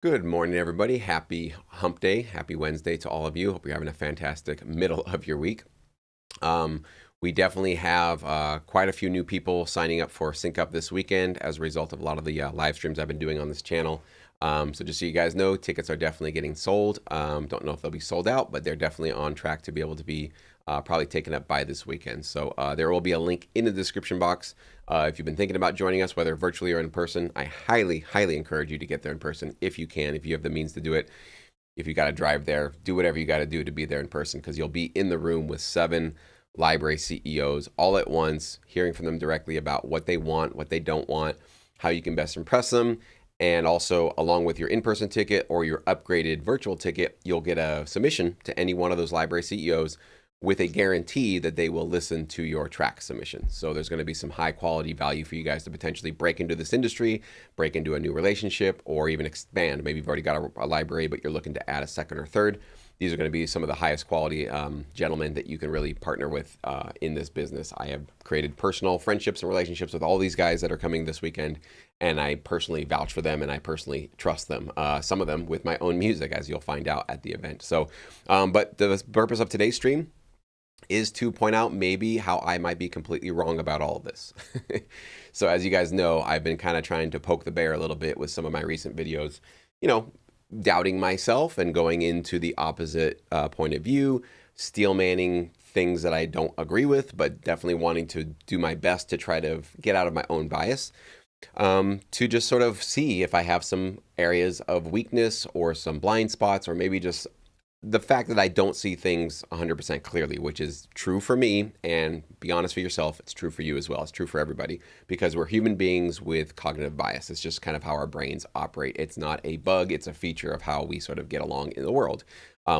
Good morning, everybody. Happy hump day. Happy Wednesday to all of you. Hope you're having a fantastic middle of your week. Um, we definitely have quite a few new people signing up for Syncup this weekend as a result of a lot of the live streams I've been doing on this channel. So just so you guys know, tickets are definitely getting sold. Don't know if they'll be sold out, but they're definitely on track to be able to be probably taken up by this weekend. So there will be a link in the description box. If you've been thinking about joining us, whether virtually or in person, I highly, highly encourage you to get there in person if you can, if you have the means to do it. If you got to drive there, do whatever you got to do to be there in person, because you'll be in the room with 7 library CEOs all at once, hearing from them directly about what they want, what they don't want, how you can best impress them. And also, along with your in-person ticket or your upgraded virtual ticket, you'll get a submission to any one of those library CEOs with a guarantee that they will listen to your track submission. So there's going to be some high quality value for you guys to potentially break into this industry, break into a new relationship, or even expand. Maybe you've already got a library, but you're looking to add a second or third. These are going to be some of the highest quality gentlemen that you can really partner with in this business. I have created personal friendships and relationships with all these guys that are coming this weekend, and I personally vouch for them and I personally trust them. Some of them with my own music, as you'll find out at the event. So, but the purpose of today's stream is to point out maybe how I might be completely wrong about all of this. So as you guys know, I've been kind of trying to poke the bear a little bit with some of my recent videos, doubting myself and going into the opposite point of view, steel manning things that I don't agree with, but definitely wanting to do my best to try to get out of my own bias, to just sort of see if I have some areas of weakness or some blind spots, or maybe just the fact that I don't see things 100% clearly, which is true for me, and be honest with yourself, it's true for you as well. It's true for everybody, because we're human beings with cognitive bias. It's just kind of how our brains operate. It's not a bug, it's a feature of how we sort of get along in the world.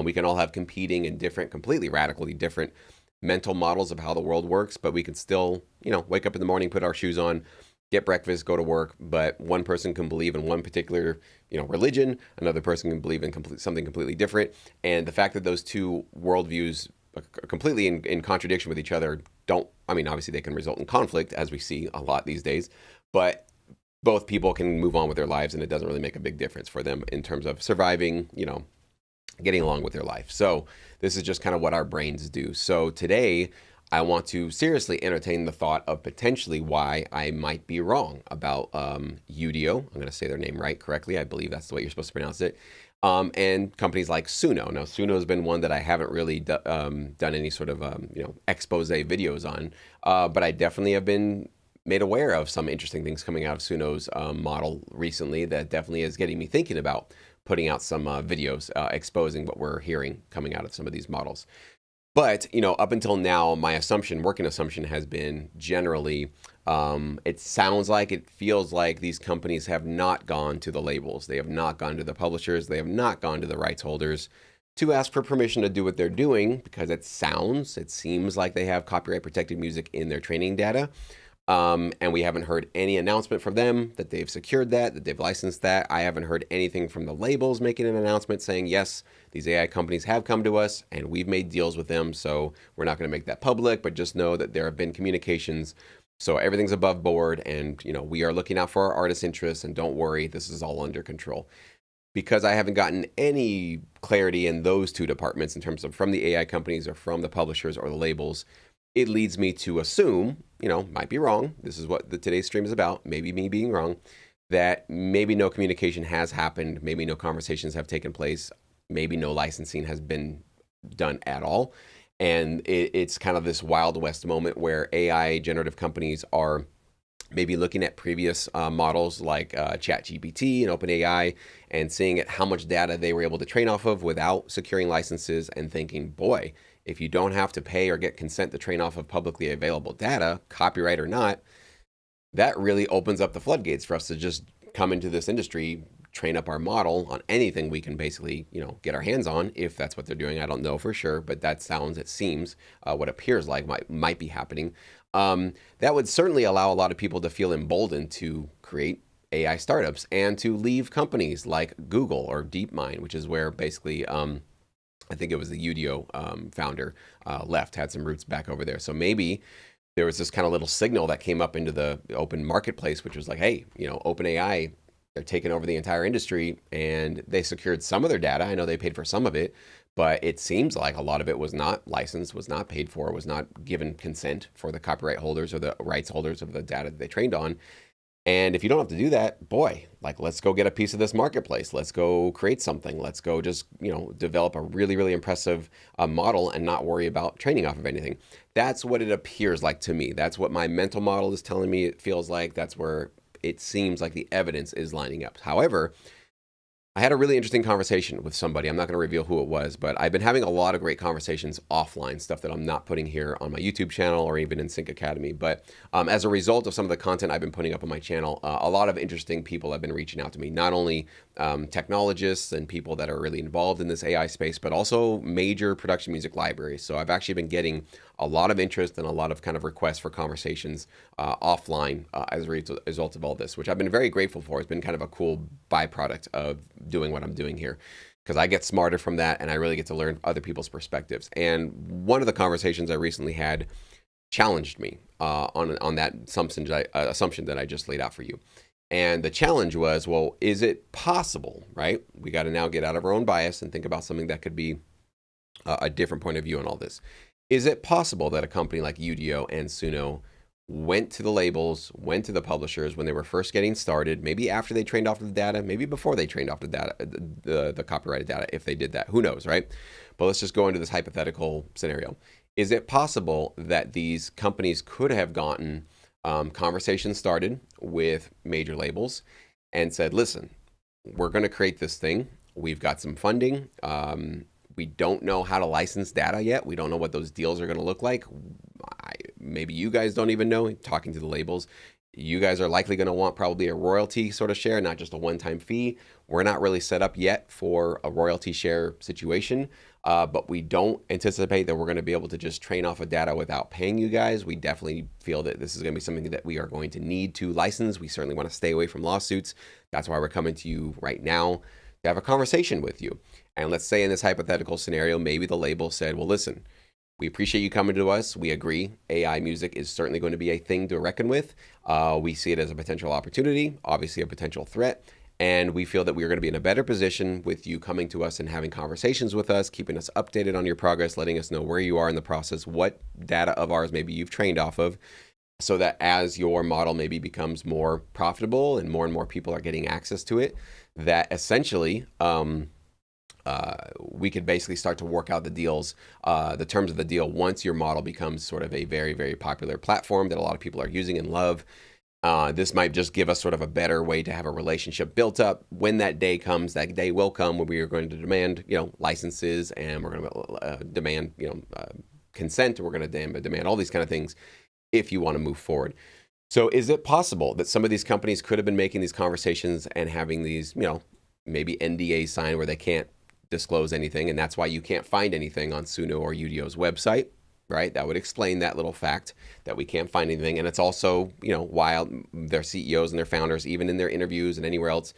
We can all have competing and different, completely radically different mental models of how the world works, but we can still, wake up in the morning, put our shoes on, get breakfast, go to work. But one person can believe in one particular, religion. Another person can believe in something completely different. And the fact that those two worldviews are completely in contradiction with each other obviously they can result in conflict, as we see a lot these days. But both people can move on with their lives, and it doesn't really make a big difference for them in terms of surviving, getting along with their life. So this is just kind of what our brains do. So today, I want to seriously entertain the thought of potentially why I might be wrong about Udio. I'm going to say their name correctly. I believe that's the way you're supposed to pronounce it. And companies like Suno. Now, Suno has been one that I haven't really done any sort of expose videos on, but I definitely have been made aware of some interesting things coming out of Suno's model recently that definitely is getting me thinking about putting out some videos exposing what we're hearing coming out of some of these models. But, up until now, my working assumption has been generally, it feels like these companies have not gone to the labels. They have not gone to the publishers. They have not gone to the rights holders to ask for permission to do what they're doing, because it seems like they have copyright protected music in their training data. And we haven't heard any announcement from them that they've secured that they've licensed that. I haven't heard anything from the labels making an announcement saying, yes, these AI companies have come to us and we've made deals with them. So we're not going to make that public, but just know that there have been communications. So everything's above board, and, we are looking out for our artists' interests, and don't worry, this is all under control. Because I haven't gotten any clarity in those two departments in terms of from the AI companies or from the publishers or the labels, it leads me to assume, might be wrong. This is what today's stream is about. Maybe me being wrong, that maybe no communication has happened. Maybe no conversations have taken place. Maybe no licensing has been done at all. And it's kind of this Wild West moment where AI generative companies are maybe looking at previous models like ChatGPT and OpenAI and seeing at how much data they were able to train off of without securing licenses, and thinking, boy, if you don't have to pay or get consent to train off of publicly available data, copyright or not, that really opens up the floodgates for us to just come into this industry, train up our model on anything we can basically, get our hands on, if that's what they're doing. I don't know for sure, but it seems what appears like might be happening. That would certainly allow a lot of people to feel emboldened to create AI startups and to leave companies like Google or DeepMind, which is where basically I think it was the Udio founder had some roots back over there. So maybe there was this kind of little signal that came up into the open marketplace, which was like, hey, OpenAI, They're taking over the entire industry, and they secured some of their data. I know they paid for some of it, but it seems like a lot of it was not licensed, was not paid for, was not given consent for the copyright holders or the rights holders of the data that they trained on. And if you don't have to do that, boy, like, let's go get a piece of this marketplace. Let's go create something. Let's go just, develop a really, really impressive model and not worry about training off of anything. That's what it appears like to me. That's what my mental model is telling me it feels like. That's where it seems like the evidence is lining up. However, I had a really interesting conversation with somebody. I'm not going to reveal who it was, but I've been having a lot of great conversations offline, stuff that I'm not putting here on my YouTube channel or even in Sync Academy. But as a result of some of the content I've been putting up on my channel, a lot of interesting people have been reaching out to me, not only technologists and people that are really involved in this AI space, but also major production music libraries. So I've actually been getting a lot of interest and a lot of kind of requests for conversations offline as a result of all this, which I've been very grateful for. It's been kind of a cool byproduct of doing what I'm doing here, because I get smarter from that and I really get to learn other people's perspectives. And one of the conversations I recently had challenged me on that assumption that I just laid out for you. And the challenge was, well, is it possible, right? We got to now get out of our own bias and think about something that could be a different point of view on all this. Is it possible that a company like Udio and Suno went to the labels, went to the publishers when they were first getting started, maybe after they trained off of the data, maybe before they trained off the data, the copyrighted data, if they did that, who knows, right? But let's just go into this hypothetical scenario. Is it possible that these companies could have gotten conversations started with major labels and said, listen, we're going to create this thing. We've got some funding. We don't know how to license data yet. We don't know what those deals are going to look like. Maybe you guys don't even know, talking to the labels. You guys are likely going to want probably a royalty sort of share, not just a one-time fee. We're not really set up yet for a royalty share situation, but we don't anticipate that we're going to be able to just train off of data without paying you guys. We definitely feel that this is going to be something that we are going to need to license. We certainly want to stay away from lawsuits. That's why we're coming to you right now to have a conversation with you. And let's say in this hypothetical scenario, maybe the label said, well, listen, we appreciate you coming to us. We agree AI music is certainly going to be a thing to reckon with. We see it as a potential opportunity, obviously a potential threat. And we feel that we are going to be in a better position with you coming to us and having conversations with us, keeping us updated on your progress, letting us know where you are in the process, what data of ours maybe you've trained off of, so that as your model maybe becomes more profitable and more people are getting access to it, that essentially we could basically start to work out the deals, the terms of the deal, once your model becomes sort of a very, very popular platform that a lot of people are using and love. This might just give us sort of a better way to have a relationship built up. When that day comes, that day will come when we are going to demand, licenses, and we're going to demand, consent, and we're going to demand all these kind of things if you want to move forward. So is it possible that some of these companies could have been making these conversations and having these, maybe NDAs signed where they can't disclose anything, and that's why you can't find anything on Suno or Udio's website, right? That would explain that little fact that we can't find anything. And it's also, while their CEOs and their founders, even in their interviews and anywhere else,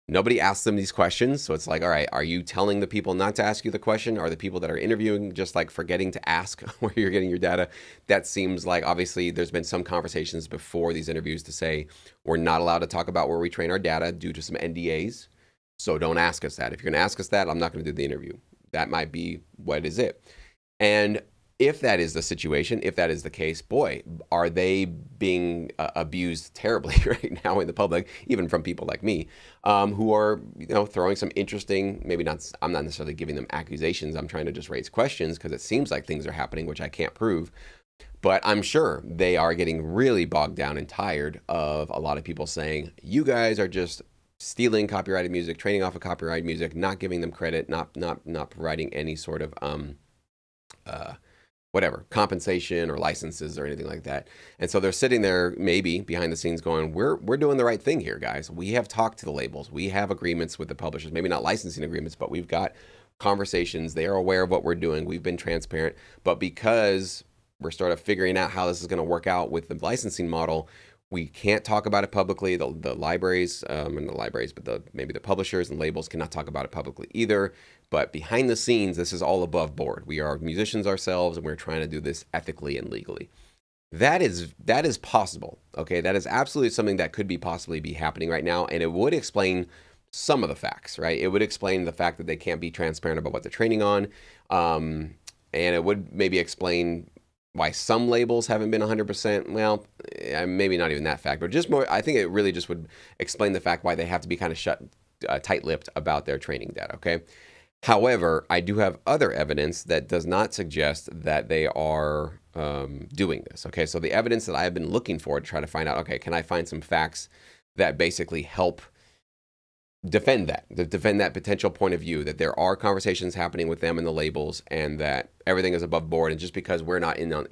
nobody asks them these questions. So it's like, all right, are you telling the people not to ask you the question? Are the people that are interviewing just like forgetting to ask where you're getting your data? That seems like, obviously there's been some conversations before these interviews to say we're not allowed to talk about where we train our data due to some NDAs. So don't ask us that. If you're going to ask us that, I'm not going to do the interview. That might be what is it. And if that is the situation, if that is the case, boy, are they being abused terribly right now in the public, even from people like me, who are, throwing some interesting, maybe not, I'm not necessarily giving them accusations. I'm trying to just raise questions because it seems like things are happening, which I can't prove. But I'm sure they are getting really bogged down and tired of a lot of people saying, you guys are just stealing copyrighted music, training off of copyrighted music, not giving them credit, not providing any sort of whatever, compensation or licenses or anything like that. And so they're sitting there maybe behind the scenes going, we're doing the right thing here, guys. We have talked to the labels. We have agreements with the publishers, maybe not licensing agreements, but we've got conversations. They are aware of what we're doing. We've been transparent. But because we're sort of figuring out how this is going to work out with the licensing model, we can't talk about it publicly. The libraries, but maybe the publishers and labels cannot talk about it publicly either. But behind the scenes, this is all above board. We are musicians ourselves, and we're trying to do this ethically and legally. That is possible. Okay, that is absolutely something that could be possibly be happening right now, and it would explain some of the facts, right? It would explain the fact that they can't be transparent about what they're training on, and it would maybe explain why some labels haven't been 100%. Well, maybe not even that fact, but just more. I think it really just would explain the fact why they have to be kind of tight-lipped about their training data. Okay. However, I do have other evidence that does not suggest that they are doing this. Okay, so the evidence that I have been looking for to try to find out, okay, can I find some facts that basically help defend that potential point of view, that there are conversations happening with them and the labels, and that everything is above board. And just because we're not in on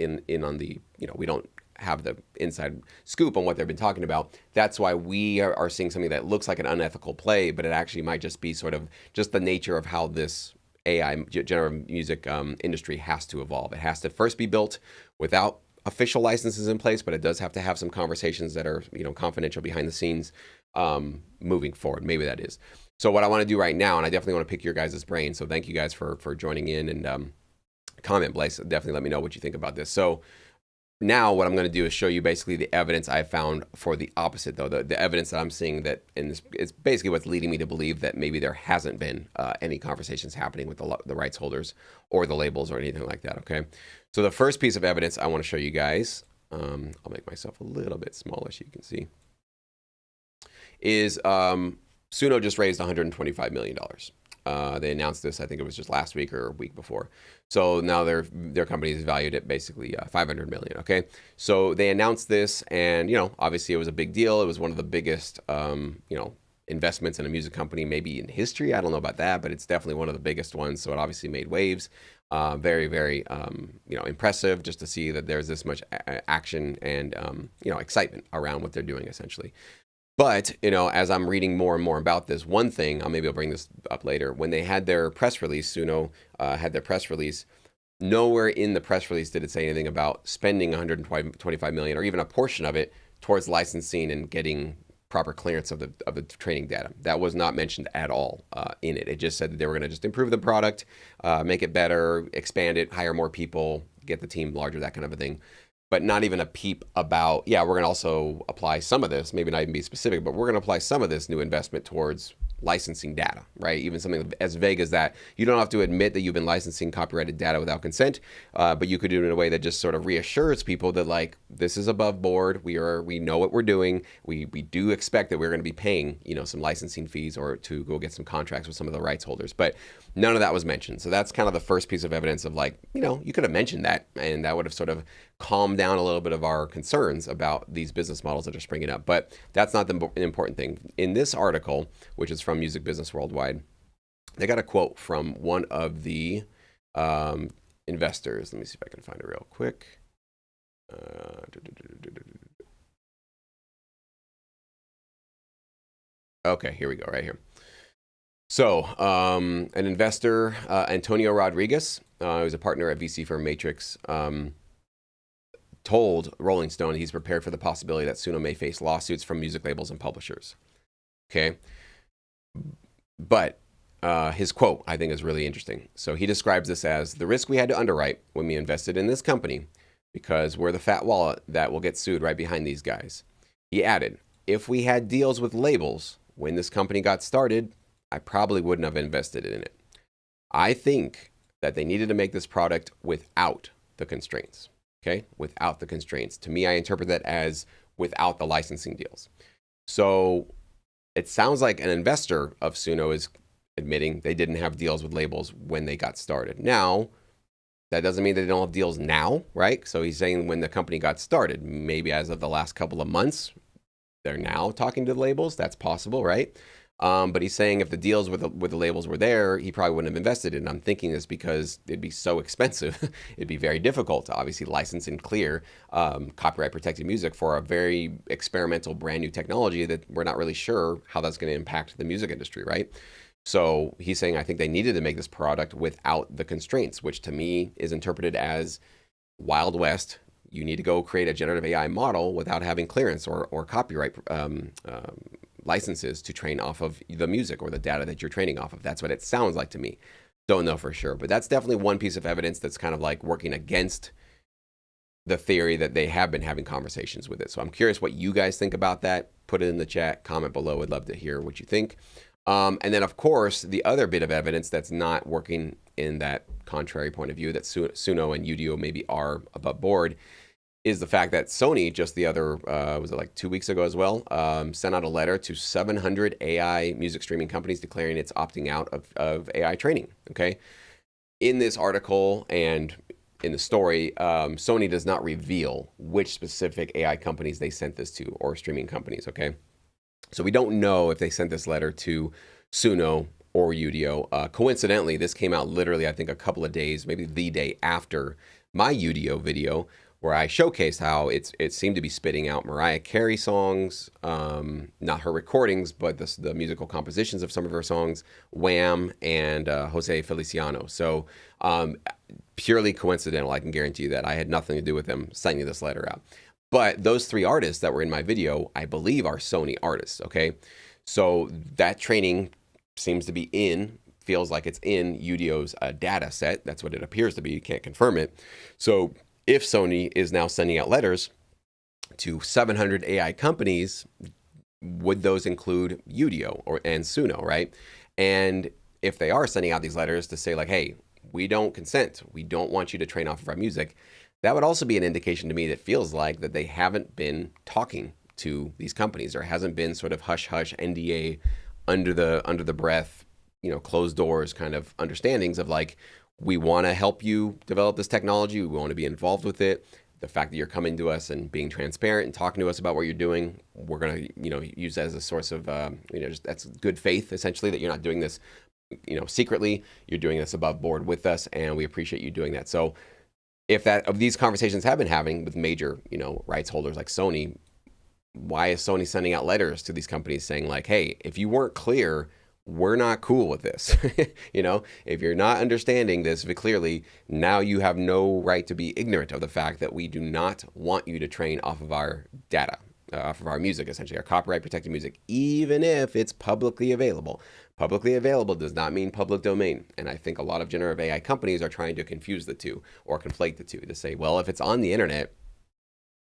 the, we don't have the inside scoop on what they've been talking about, that's why we are seeing something that looks like an unethical play, but it actually might just be sort of just the nature of how this AI generative music industry has to evolve. It has to first be built without official licenses in place, but it does have to have some conversations that are confidential behind the scenes moving forward. Maybe that is. So what I want to do right now, and I definitely want to pick your guys' brain, so thank you guys for joining in, and comment, Blaze. Definitely let me know what you think about this. So now what I'm going to do is show you basically the evidence I found for the opposite, though. The evidence that I'm seeing that, and this is basically what's leading me to believe that maybe there hasn't been any conversations happening with the rights holders or the labels or anything like that, okay? So the first piece of evidence I want to show you guys, I'll make myself a little bit smaller so you can see, is Suno just raised $125 million. They announced this, I think it was just last week or a week before. So now their company is valued at basically 500 million. Okay, so they announced this, and obviously it was a big deal. It was one of the biggest investments in a music company maybe in history. I don't know about that, but it's definitely one of the biggest ones. So it obviously made waves. Very, very impressive just to see that there's this much action and excitement around what they're doing essentially. But, as I'm reading more and more about this, one thing, maybe I'll bring this up later, when they had their press release, Suno had their press release, nowhere in the press release did it say anything about spending 125 million or even a portion of it towards licensing and getting proper clearance of the training data. That was not mentioned at all in it. It just said that they were going to just improve the product, make it better, expand it, hire more people, get the team larger, that kind of a thing. But not even a peep about, we're going to also apply some of this, maybe not even be specific, but we're going to apply some of this new investment towards licensing data, right? Even something as vague as that. You don't have to admit that you've been licensing copyrighted data without consent, but you could do it in a way that just sort of reassures people that, like, this is above board. We know what we're doing. We do expect that we're going to be paying, some licensing fees or to go get some contracts with some of the rights holders. But none of that was mentioned. So that's kind of the first piece of evidence of, like, you could have mentioned that, and that would have sort of calmed down a little bit of our concerns about these business models that are springing up. But that's not the important thing. In this article, which is from Music Business Worldwide, they got a quote from one of the investors. Let me see if I can find it real quick. Okay, here we go, right here. So, an investor, Antonio Rodriguez, who's a partner at VC firm Matrix, told Rolling Stone he's prepared for the possibility that Suno may face lawsuits from music labels and publishers. Okay. But his quote, I think, is really interesting. So he describes this as the risk we had to underwrite when we invested in this company because we're the fat wallet that will get sued right behind these guys. He added, if we had deals with labels when this company got started, I probably wouldn't have invested in it. I think that they needed to make this product without the constraints. Okay, without the constraints. To me, I interpret that as without the licensing deals. So it sounds like an investor of Suno is admitting they didn't have deals with labels when they got started. Now, that doesn't mean they don't have deals now, right? So he's saying when the company got started, maybe as of the last couple of months, they're now talking to the labels. That's possible, right? But he's saying if the deals with the labels were there, he probably wouldn't have invested in it. I'm thinking this because it'd be so expensive. It'd be very difficult to obviously license and clear copyright protected music for a very experimental brand new technology that we're not really sure how that's going to impact the music industry, right? So he's saying, I think they needed to make this product without the constraints, which to me is interpreted as Wild West. You need to go create a generative AI model without having clearance or copyright licenses to train off of the music or the data that you're training off of. That's what it sounds like to me. Don't know for sure, but that's definitely one piece of evidence that's kind of like working against the theory that they have been having conversations with it. So I'm curious what you guys think about that. Put it in the chat, comment below. I'd love to hear what you think. And then, of course, the other bit of evidence that's not working in that contrary point of view that Suno and Udio maybe are above board is the fact that Sony just the other, was it like 2 weeks ago as well, sent out a letter to 700 AI music streaming companies declaring it's opting out of AI training, okay? In this article and in the story, Sony does not reveal which specific AI companies they sent this to or streaming companies, okay? So we don't know if they sent this letter to Suno or Udio. Coincidentally, this came out literally, I think, a couple of days, maybe the day after my Udio video, where I showcased how it seemed to be spitting out Mariah Carey songs, not her recordings, but the musical compositions of some of her songs, Wham, and Jose Feliciano. So purely coincidental, I can guarantee you that. I had nothing to do with them sending this letter out. But those 3 artists that were in my video, I believe are Sony artists, okay? So that training seems to be feels like it's in Udio's data set. That's what it appears to be. You can't confirm it. So if Sony is now sending out letters to 700 AI companies, would those include Udio and Suno, right? And if they are sending out these letters to say like, hey, we don't consent, we don't want you to train off of our music, that would also be an indication to me that feels like that they haven't been talking to these companies. There hasn't been sort of hush-hush NDA under the breath, closed doors kind of understandings of like, we want to help you develop this technology. We want to be involved with it. The fact that you're coming to us and being transparent and talking to us about what you're doing, we're going to, use that as a source of, just that's good faith, essentially, that you're not doing this, secretly. You're doing this above board with us, and we appreciate you doing that. So if these conversations have been having with major, rights holders like Sony, why is Sony sending out letters to these companies saying like, hey, if you weren't clear, we're not cool with this. If you're not understanding this clearly, now you have no right to be ignorant of the fact that we do not want you to train off of our data, off of our music, essentially, our copyright protected music, even if it's publicly available. Publicly available does not mean public domain. And I think a lot of generative AI companies are trying to confuse the two or conflate the two to say, well, if it's on the internet,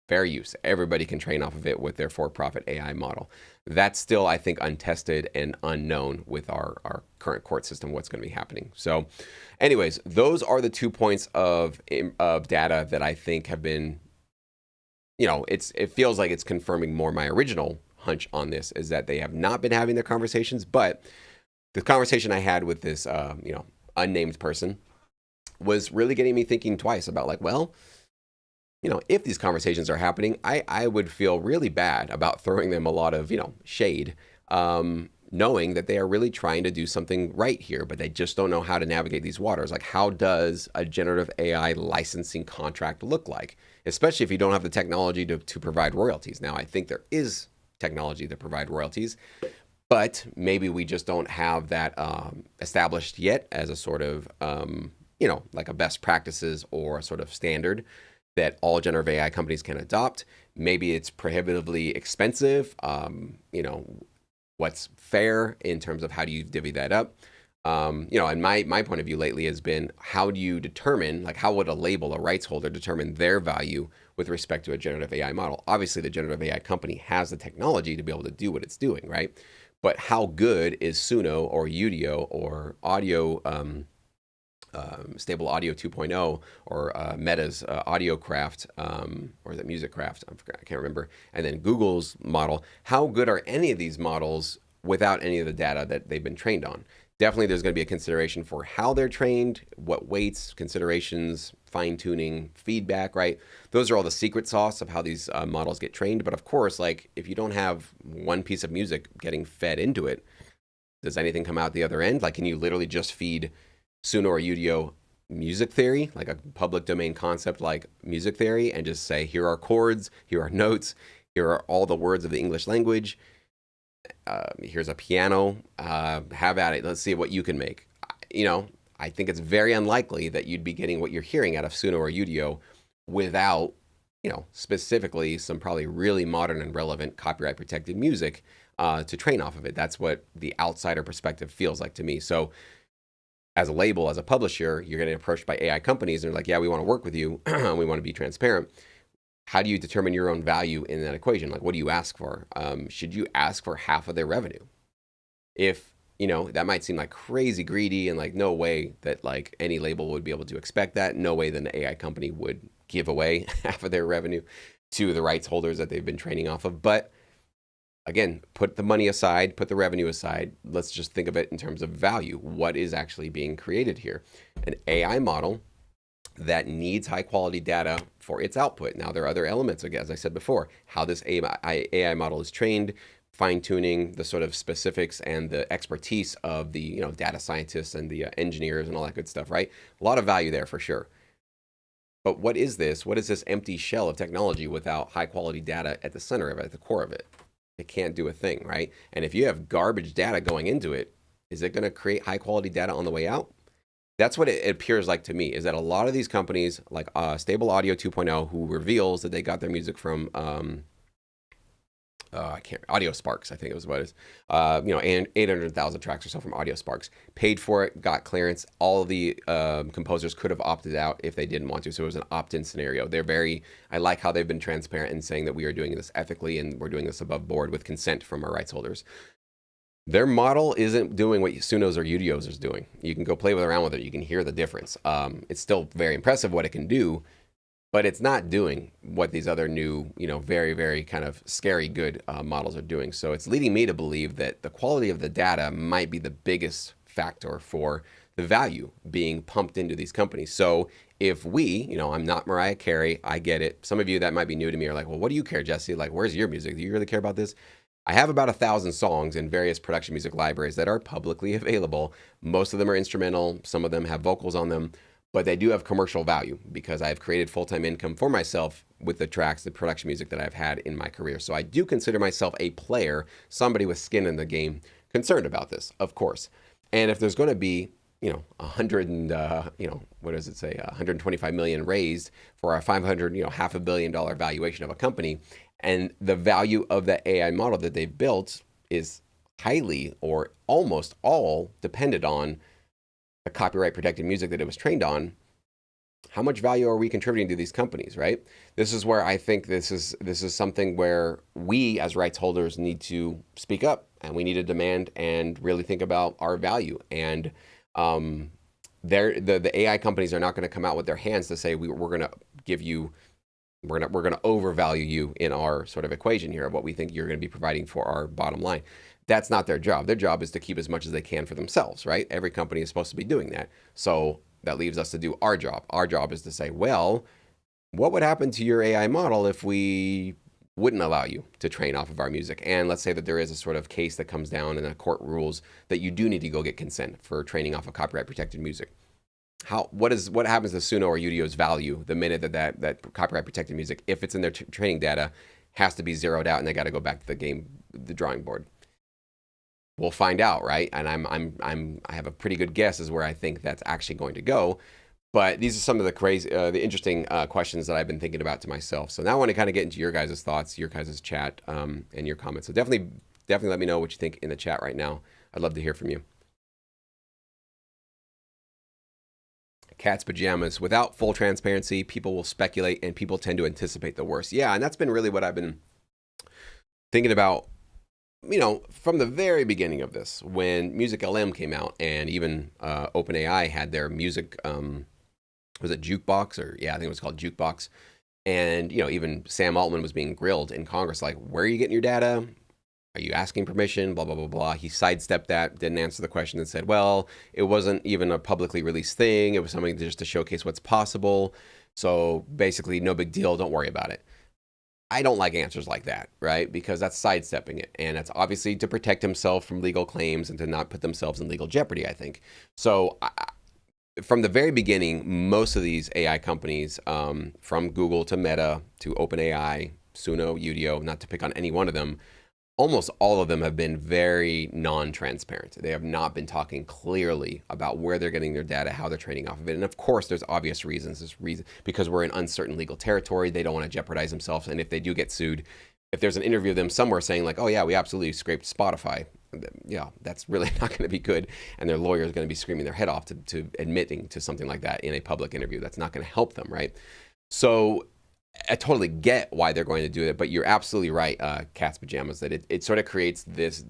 fair use. Everybody can train off of it with their for-profit AI model. That's still, I think, untested and unknown with our current court system, what's going to be happening. So anyways, those are the 2 points of data that I think have been, it feels like it's confirming more my original hunch on this, is that they have not been having their conversations. But the conversation I had with this, unnamed person was really getting me thinking twice about like, well, if these conversations are happening, I would feel really bad about throwing them a lot of, shade, knowing that they are really trying to do something right here, but they just don't know how to navigate these waters. Like, how does a generative AI licensing contract look like? Especially if you don't have the technology to provide royalties. Now, I think there is technology to provide royalties, but maybe we just don't have that established yet as a sort of, like a best practices or a sort of standard that all generative AI companies can adopt. Maybe it's prohibitively expensive. What's fair in terms of how do you divvy that up? And my point of view lately has been, how do you determine, like, how would a rights holder determine their value with respect to a generative AI model? Obviously, the generative AI company has the technology to be able to do what it's doing, right? But how good is Suno or Udio or Stable Audio 2.0 or Meta's AudioCraft, or is it MusicCraft? I can't remember. And then Google's model. How good are any of these models without any of the data that they've been trained on? Definitely there's going to be a consideration for how they're trained, what weights, considerations, fine-tuning, feedback, right? Those are all the secret sauce of how these models get trained. But of course, like, if you don't have one piece of music getting fed into it, does anything come out the other end? Like, can you literally just feed Suno or Udio music theory, like a public domain concept like music theory, and just say, here are chords, here are notes, here are all the words of the English language, here's a piano, have at it, let's see what you can make. I think it's very unlikely that you'd be getting what you're hearing out of Suno or Udio without, specifically some probably really modern and relevant copyright protected music to train off of it. That's what the outsider perspective feels like to me. So as a label, as a publisher, you're getting approached by AI companies and they're like, yeah, we want to work with you. We want to be transparent. How do you determine your own value in that equation? Like, what do you ask for? Should you ask for half of their revenue? If, that might seem like crazy greedy and like no way that like any label would be able to expect that. No way that an AI company would give away half of their revenue to the rights holders that they've been training off of. But again, put the money aside, put the revenue aside. Let's just think of it in terms of value. What is actually being created here? An AI model that needs high quality data for its output. Now, there are other elements, as I said before, how this AI model is trained, fine tuning, the sort of specifics and the expertise of the data scientists and the engineers and all that good stuff, right? A lot of value there for sure. But what is this? What is this empty shell of technology without high quality data at the center of it, at the core of it? It can't do a thing, right? And if you have garbage data going into it, is it going to create high quality data on the way out? That's what it appears like to me, is that a lot of these companies, like Stable Audio 2.0, who reveals that they got their music from Audio Sparks, I think it was what it is, and 800,000 tracks or so from Audio Sparks, paid for it, got clearance. All of the composers could have opted out if they didn't want to, so it was an opt-in scenario. I like how they've been transparent in saying that we are doing this ethically and we're doing this above board with consent from our rights holders. Their model isn't doing what Suno's or Udio's is doing. You can go play around with it. You can hear the difference. It's still very impressive what it can do, but it's not doing what these other new, very, very kind of scary good models are doing. So it's leading me to believe that the quality of the data might be the biggest factor for the value being pumped into these companies. So if I'm not Mariah Carey, I get it. Some of you that might be new to me are like, well, what do you care, Jesse? Like, where's your music? Do you really care about this? I have about 1,000 songs in various production music libraries that are publicly available. Most of them are instrumental. Some of them have vocals on them, but they do have commercial value because I've created full-time income for myself with the tracks, the production music that I've had in my career. So I do consider myself a player, somebody with skin in the game, concerned about this, of course. And if there's going to be, 125 million raised for a 500, $500 million valuation of a company, and the value of the AI model that they've built is highly or almost all dependent on the copyright protected music that it was trained on, how much value are we contributing to these companies, right? This is where I think this is something where we as rights holders need to speak up, and we need to demand and really think about our value. And the AI companies are not going to come out with their hands to say we're going to give you, we're going to overvalue you in our sort of equation here of what we think you're going to be providing for our bottom line. That's not their job. Their job is to keep as much as they can for themselves, right? Every company is supposed to be doing that. So that leaves us to do our job. Our job is to say, well, what would happen to your AI model if we wouldn't allow you to train off of our music? And let's say that there is a sort of case that comes down and a court rules that you do need to go get consent for training off of copyright protected music. What happens to Suno or Udio's value the minute that copyright protected music, if it's in their training data, has to be zeroed out and they got to go back to the drawing board? We'll find out, right? And I have a pretty good guess as where I think that's actually going to go. But these are some of the interesting questions that I've been thinking about to myself. So now I want to kind of get into your guys' thoughts, your guys' chat, and your comments. So definitely let me know what you think in the chat right now. I'd love to hear from you. Cat's pajamas. Without full transparency, people will speculate and people tend to anticipate the worst. Yeah, and that's been really what I've been thinking about, from the very beginning of this, when Music LM came out and even OpenAI had their music, was it Jukebox? I think it was called Jukebox. And, even Sam Altman was being grilled in Congress, like, where are you getting your data? Are you asking permission? Blah, blah, blah, blah. He sidestepped that, didn't answer the question and said, well, it wasn't even a publicly released thing. It was something just to showcase what's possible. So basically, no big deal. Don't worry about it. I don't like answers like that, right? Because that's sidestepping it. And that's obviously to protect himself from legal claims and to not put themselves in legal jeopardy, I think. So from the very beginning, most of these AI companies, from Google to Meta to OpenAI, Suno, Udio, not to pick on any one of them, almost all of them have been very non-transparent. They have not been talking clearly about where they're getting their data, how they're training off of it. And of course, there's obvious reasons. There's reason because we're in uncertain legal territory. They don't want to jeopardize themselves. And if they do get sued, if there's an interview of them somewhere saying like, oh yeah, we absolutely scraped Spotify, yeah, that's really not going to be good. And their lawyer is going to be screaming their head off to admitting to something like that in a public interview. That's not going to help them, right? So I totally get why they're going to do it, but you're absolutely right, Cat's Pajamas, that it sort of creates this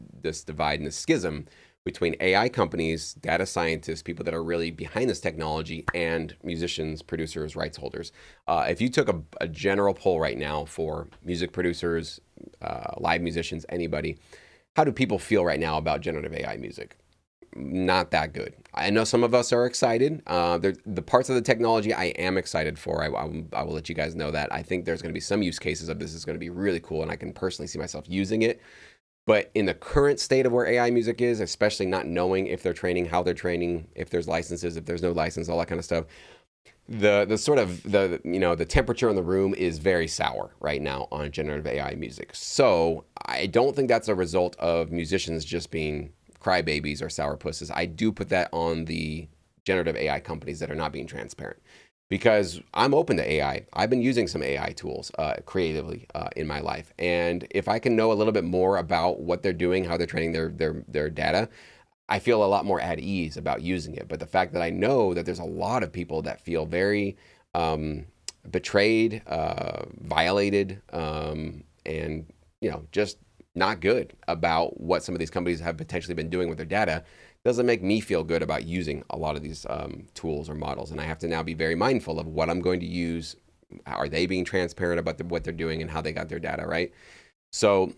divide and this schism between AI companies, data scientists, people that are really behind this technology, and musicians, producers, rights holders. If you took a general poll right now for music producers, live musicians, anybody, how do people feel right now about generative AI music? Not that good. I know some of us are excited. The parts of the technology I am excited for. I will let you guys know that. I think there's going to be some use cases of this is going to be really cool, and I can personally see myself using it. But in the current state of where AI music is, especially not knowing if they're training, how they're training, if there's licenses, if there's no license, all that kind of stuff, the sort of the temperature in the room is very sour right now on generative AI music. So I don't think that's a result of musicians just being crybabies or sourpusses. I do put that on the generative AI companies that are not being transparent, because I'm open to AI. I've been using some AI tools creatively in my life, and if I can know a little bit more about what they're doing, how they're training their data, I feel a lot more at ease about using it. But the fact that I know that there's a lot of people that feel very betrayed, violated, and just not good about what some of these companies have potentially been doing with their data doesn't make me feel good about using a lot of these tools or models. And I have to now be very mindful of what I'm going to use. Are they being transparent about what they're doing and how they got their data, right? So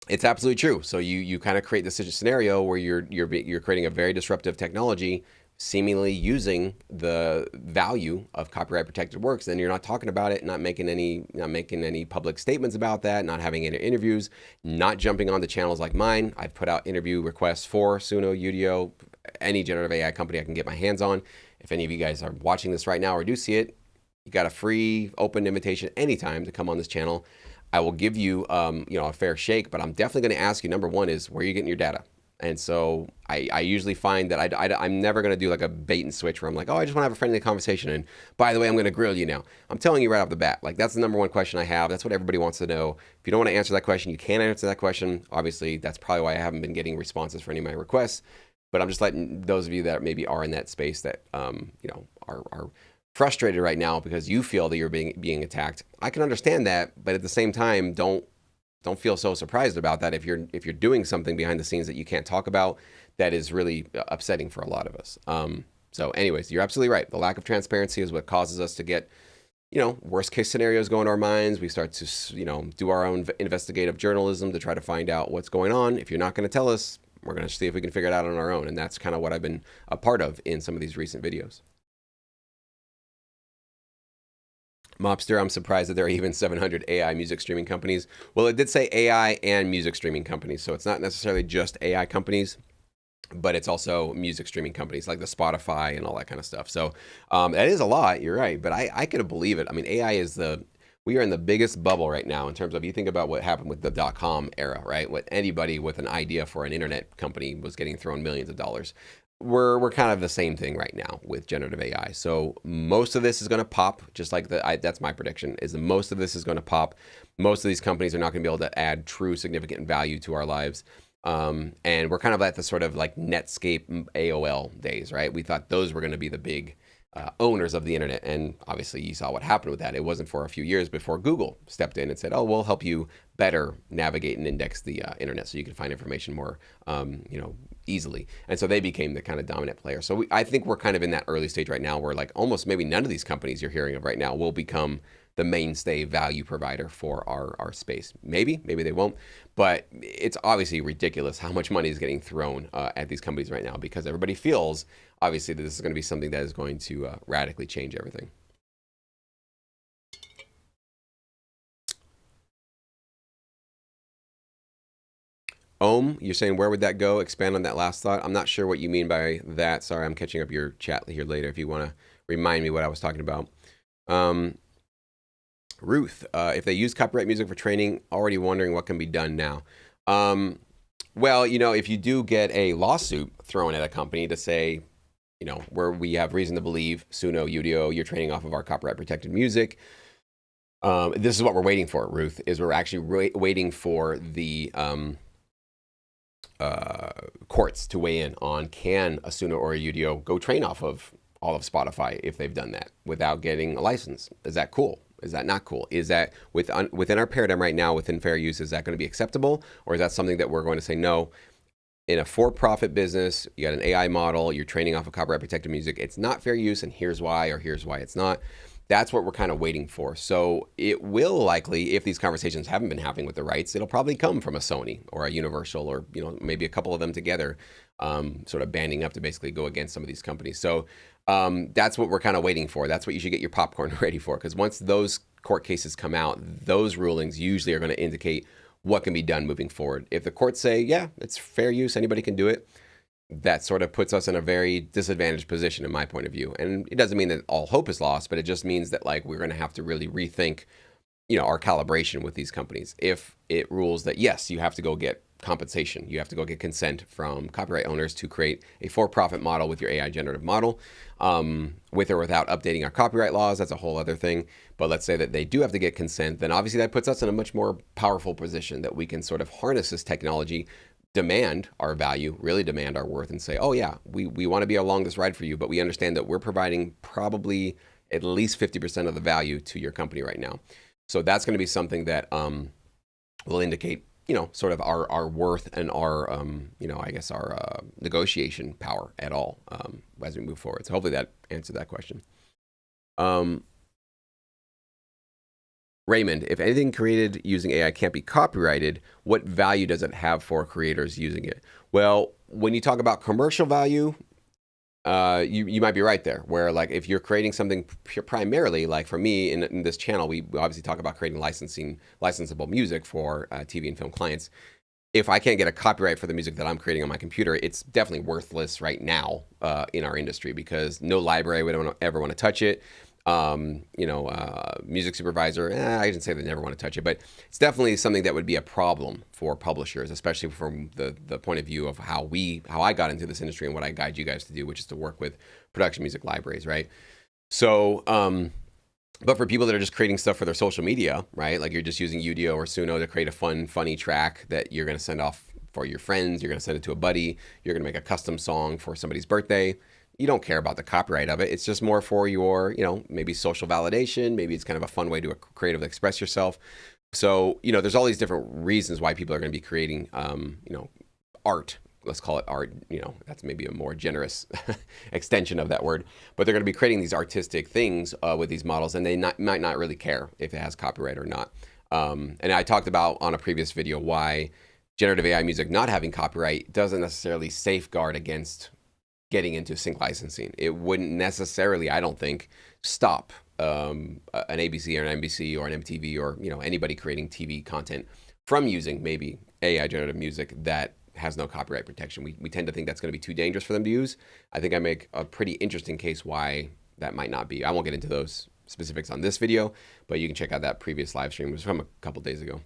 it's absolutely true. So you kind of create this scenario where you're creating a very disruptive technology, seemingly using the value of copyright protected works. Then you're not talking about it, not making any public statements about that, not having any interviews, not jumping on the channels like mine. I've put out interview requests for Suno, Udio, any generative AI company I can get my hands on. If any of you guys are watching this right now or do see it, you got a free open invitation anytime to come on this channel. I will give you a fair shake, but I'm definitely going to ask you, number one is, where are you getting your data? And so I usually find that I'm never going to do like a bait and switch where I'm like, oh, I just want to have a friendly conversation. And by the way, I'm going to grill you now. I'm telling you right off the bat, like that's the number one question I have. That's what everybody wants to know. If you don't want to answer that question, you can't answer that question. Obviously, that's probably why I haven't been getting responses for any of my requests. But I'm just letting those of you that maybe are in that space that are frustrated right now because you feel that you're being attacked. I can understand that, but at the same time, don't feel so surprised about that if you're doing something behind the scenes that you can't talk about. That is really upsetting for a lot of us. So anyways, you're absolutely right. The lack of transparency is what causes us to get worst case scenarios go in our minds. We start to do our own investigative journalism to try to find out what's going on. If you're not going to tell us, we're going to see if we can figure it out on our own. And that's kind of what I've been a part of in some of these recent videos. Mobster, I'm surprised that there are even 700 AI music streaming companies. Well, it did say AI and music streaming companies, so it's not necessarily just AI companies, but it's also music streaming companies like the Spotify and all that kind of stuff. So that is a lot, you're right, but I could believe it. I mean, AI we are in the biggest bubble right now in terms of, you think about what happened with the .com era, right? What anybody with an idea for an internet company was getting thrown millions of dollars. We're kind of the same thing right now with generative AI. So most of this is going to pop, just like that's my prediction, is that most of this is going to pop. Most of these companies are not going to be able to add true significant value to our lives. And we're kind of at the sort of like Netscape, AOL days, right? We thought those were going to be the big owners of the internet. And obviously you saw what happened with that. It wasn't for a few years before Google stepped in and said, oh, we'll help you better navigate and index the internet so you can find information more, easily. And so they became the kind of dominant player. So I think we're kind of in that early stage right now where like almost maybe none of these companies you're hearing of right now will become the mainstay value provider for our space. Maybe they won't, but it's obviously ridiculous how much money is getting thrown at these companies right now, because everybody feels obviously that this is going to be something that is going to radically change everything. You're saying, where would that go? Expand on that last thought. I'm not sure what you mean by that. Sorry, I'm catching up your chat here later if you want to remind me what I was talking about. Ruth, if they use copyright music for training, already wondering what can be done now. Well, if you do get a lawsuit thrown at a company to say, where we have reason to believe, Suno, Udio, you're training off of our copyright protected music, This is what we're waiting for, Ruth, is we're actually waiting for the courts to weigh in on, can a Suno or a Udio go train off of all of Spotify if they've done that without getting a license? Is that cool? Is that not cool? Is that within our paradigm right now, within fair use, is that going to be acceptable? Or is that something that we're going to say, no, in a for-profit business, you got an AI model, you're training off of copyright protected music, it's not fair use, and here's why, or here's why it's not. That's what we're kind of waiting for. So it will likely, if these conversations haven't been happening with the rights, it'll probably come from a Sony or a Universal, or maybe a couple of them together, sort of banding up to basically go against some of these companies. So that's what we're kind of waiting for. That's what you should get your popcorn ready for, because once those court cases come out, those rulings usually are going to indicate what can be done moving forward. If the courts say, yeah, it's fair use, anybody can do it, that sort of puts us in a very disadvantaged position in my point of view. And it doesn't mean that all hope is lost, but it just means that we're going to have to really rethink, our calibration with these companies. If it rules that, yes, you have to go get compensation, you have to go get consent from copyright owners to create a for-profit model with your AI generative model, with or without updating our copyright laws, that's a whole other thing. But let's say that they do have to get consent, then obviously that puts us in a much more powerful position that we can sort of harness this technology, demand our value, really demand our worth, and say, oh yeah, we want to be along this ride for you, but we understand that we're providing probably at least 50% of the value to your company right now. So that's going to be something that will indicate, sort of our worth and our, I guess our negotiation power at all as we move forward. So hopefully that answered that question. Raymond, if anything created using AI can't be copyrighted, what value does it have for creators using it? Well, when you talk about commercial value, you might be right there, where if you're creating something primarily, like for me in this channel, we obviously talk about creating licensable music for TV and film clients. If I can't get a copyright for the music that I'm creating on my computer, it's definitely worthless right now in our industry, because no library would ever want to touch it. Music supervisor, I didn't say they never want to touch it, but it's definitely something that would be a problem for publishers, especially from the point of view of how I got into this industry and what I guide you guys to do, which is to work with production music libraries, right? So, but for people that are just creating stuff for their social media, right? Like you're just using Udio or Suno to create a funny track that you're going to send off for your friends, you're going to send it to a buddy, you're going to make a custom song for somebody's birthday. You don't care about the copyright of it. It's just more for your, maybe social validation. Maybe it's kind of a fun way to creatively express yourself. So, there's all these different reasons why people are going to be creating, art. Let's call it art. That's maybe a more generous extension of that word. But they're going to be creating these artistic things with these models, and they might not really care if it has copyright or not. And I talked about on a previous video why generative AI music not having copyright doesn't necessarily safeguard against getting into sync licensing. It wouldn't necessarily, I don't think, stop an ABC or an NBC or an MTV or anybody creating TV content from using maybe AI generative music that has no copyright protection. We tend to think that's going to be too dangerous for them to use. I think I make a pretty interesting case why that might not be. I won't get into those specifics on this video, but you can check out that previous live stream. It was from a couple days ago.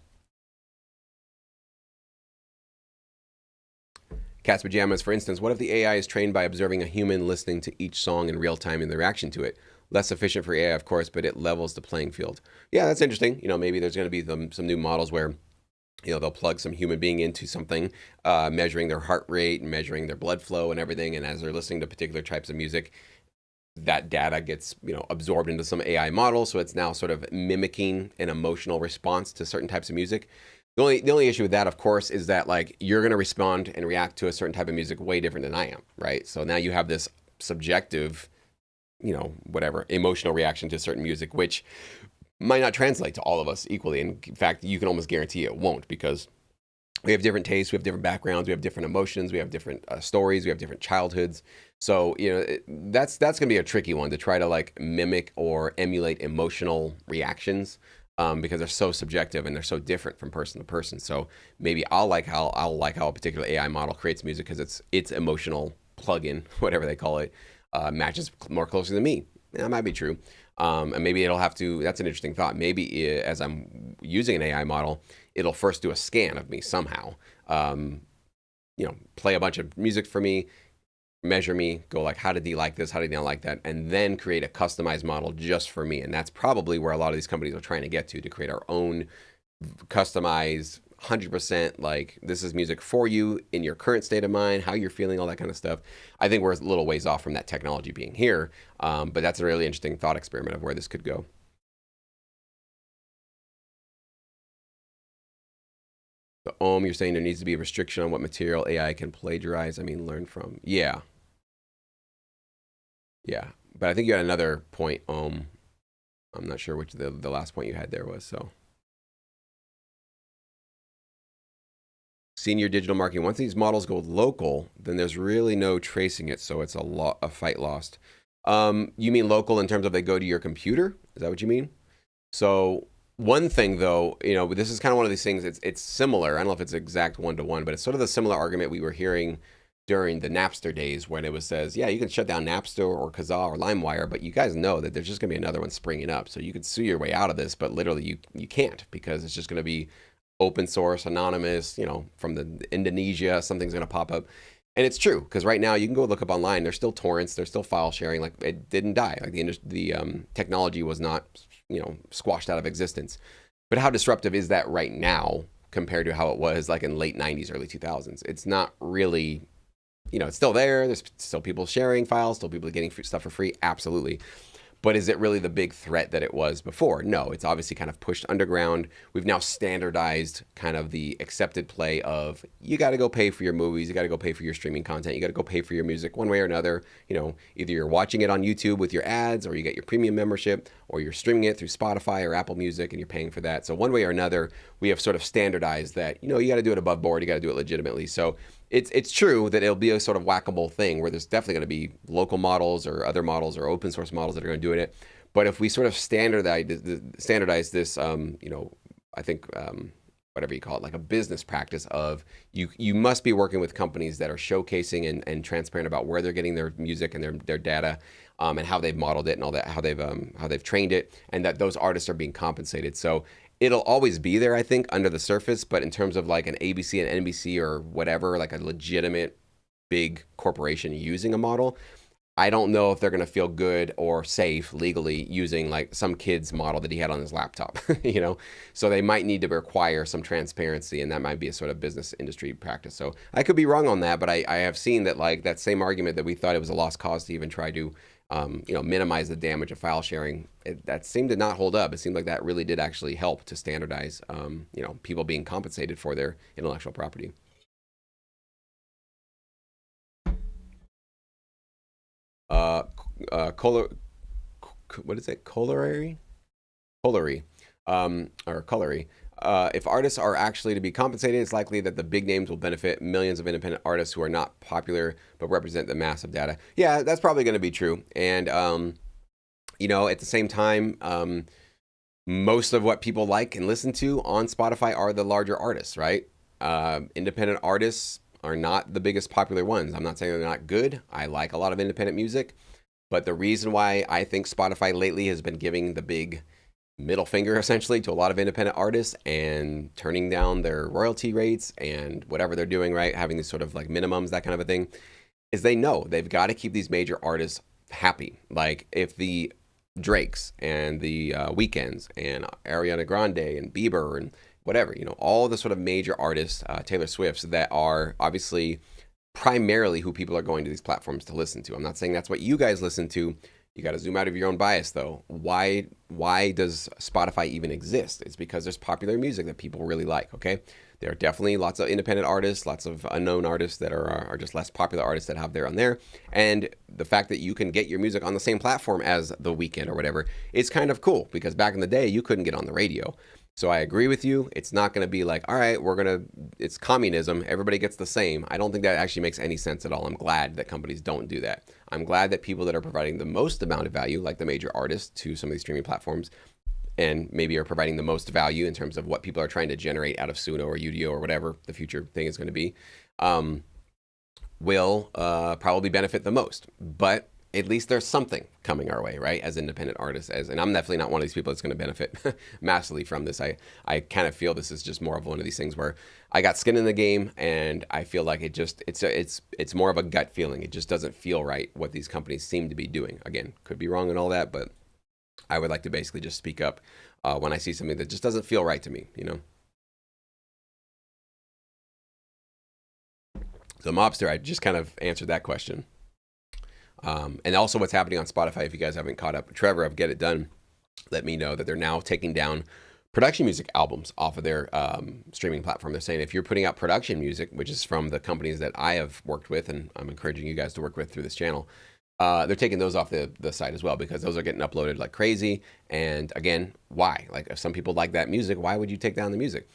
Cat's Pajamas, for instance, what if the AI is trained by observing a human listening to each song in real time in the reaction to it? Less efficient for AI, of course, but it levels the playing field. Yeah, that's interesting. Maybe there's going to be some new models where, they'll plug some human being into something, measuring their heart rate, measuring their blood flow and everything. And as they're listening to particular types of music, that data gets, absorbed into some AI model. So it's now sort of mimicking an emotional response to certain types of music. The only issue with that, of course, is that you're going to respond and react to a certain type of music way different than I am, right? So now you have this subjective, emotional reaction to certain music, which might not translate to all of us equally. And in fact, you can almost guarantee it won't, because we have different tastes, we have different backgrounds, we have different emotions, we have different stories, we have different childhoods. So, that's going to be a tricky one to try to mimic or emulate emotional reactions. Because they're so subjective and they're so different from person to person. So maybe I'll like how a particular AI model creates music because its emotional plugin, whatever they call it, matches more closely than me. That might be true. And maybe it'll have to. That's an interesting thought. Maybe as I'm using an AI model, it'll first do a scan of me somehow. Play a bunch of music for me, measure me, go like, how did he like this? How did he not like that? And then create a customized model just for me. And that's probably where a lot of these companies are trying to get to create our own customized 100% like this is music for you in your current state of mind, how you're feeling, all that kind of stuff. I think we're a little ways off from that technology being here, but that's a really interesting thought experiment of where this could go. The you're saying there needs to be a restriction on what material AI can plagiarize. I mean, learn from. Yeah, yeah. But I think you had another point. I'm not sure which the last point you had there was. So, senior digital marketing. Once these models go local, then there's really no tracing it. So it's a fight lost. You mean local in terms of they go to your computer? Is that what you mean? So one thing though, this is kind of one of these things. It's similar. I don't know if it's exact one to one, but it's sort of the similar argument we were hearing during the Napster days when it was says, yeah, you can shut down Napster or Kazaa or LimeWire, but you guys know that there's just going to be another one springing up. So you could sue your way out of this, but literally you can't because it's just going to be open source, anonymous, from the Indonesia, something's going to pop up. And it's true because right now you can go look up online. There's still torrents. There's still file sharing. Like it didn't die. Like the technology was not, squashed out of existence. But how disruptive is that right now compared to how it was like in late 90s, early 2000s? It's not really, it's still there. There's still people sharing files, still people getting stuff for free. Absolutely. But is it really the big threat that it was before? No, it's obviously kind of pushed underground. We've now standardized kind of the accepted play of you got to go pay for your movies, you got to go pay for your streaming content, you got to go pay for your music one way or another. Either you're watching it on YouTube with your ads or you get your premium membership or you're streaming it through Spotify or Apple Music and you're paying for that. So one way or another, we have sort of standardized that, you got to do it above board, you got to do it legitimately. So it's true that it'll be a sort of whackable thing where there's definitely going to be local models or other models or open source models that are going to do it. But if we sort of standardize this, I think whatever you call it, like a business practice of you must be working with companies that are showcasing and transparent about where they're getting their music and their data and how they've modeled it and all that, how they've trained it, and that those artists are being compensated. So it'll always be there, I think, under the surface. But in terms of like an ABC and NBC or whatever, like a legitimate big corporation using a model, I don't know if they're going to feel good or safe legally using like some kid's model that he had on his laptop, So they might need to require some transparency, and that might be a sort of business industry practice. So I could be wrong on that, but I have seen that like that same argument that we thought it was a lost cause to even try to minimize the damage of file sharing. That seemed to not hold up. It seemed like that really did actually help to standardize, people being compensated for their intellectual property. What is it? Colliery? Or Colliery. If artists are actually to be compensated, it's likely that the big names will benefit millions of independent artists who are not popular but represent the massive data. Yeah, that's probably going to be true. And, at the same time, most of what people like and listen to on Spotify are the larger artists, right? Independent artists are not the biggest popular ones. I'm not saying they're not good. I like a lot of independent music. But the reason why I think Spotify lately has been giving the big middle finger essentially to a lot of independent artists and turning down their royalty rates and whatever they're doing, right? Having these sort of like minimums, that kind of a thing, is they know they've got to keep these major artists happy. Like if the Drakes and the Weekends and Ariana Grande and Bieber and whatever, all the sort of major artists, Taylor Swift's, that are obviously primarily who people are going to these platforms to listen to. I'm not saying that's what you guys listen to. You got to zoom out of your own bias, though. Why does Spotify even exist? It's because there's popular music that people really like, okay? There are definitely lots of independent artists, lots of unknown artists that are just less popular artists that have their on there. And the fact that you can get your music on the same platform as The Weeknd or whatever is kind of cool, because back in the day, you couldn't get on the radio. So I agree with you. It's not going to be like, all right, it's communism. Everybody gets the same. I don't think that actually makes any sense at all. I'm glad that companies don't do that. I'm glad that people that are providing the most amount of value, like the major artists to some of these streaming platforms, and maybe are providing the most value in terms of what people are trying to generate out of Suno or Udio or whatever the future thing is going to be, will probably benefit the most. But at least there's something coming our way, right? As independent artists, and I'm definitely not one of these people that's going to benefit massively from this. I kind of feel this is just more of one of these things where I got skin in the game, and I feel like it's more of a gut feeling. It just doesn't feel right what these companies seem to be doing. Again, could be wrong and all that, but I would like to basically just speak up when I see something that just doesn't feel right to me, you know? So Mobster, I just kind of answered that question. And also what's happening on Spotify, if you guys haven't caught up. Trevor of Get It Done let me know that they're now taking down production music albums off of their streaming platform. They're saying if you're putting out production music, which is from the companies that I have worked with, and I'm encouraging you guys to work with through this channel, they're taking those off the site as well, because those are getting uploaded like crazy. And again, why? Like, if some people like that music, why would you take down the music?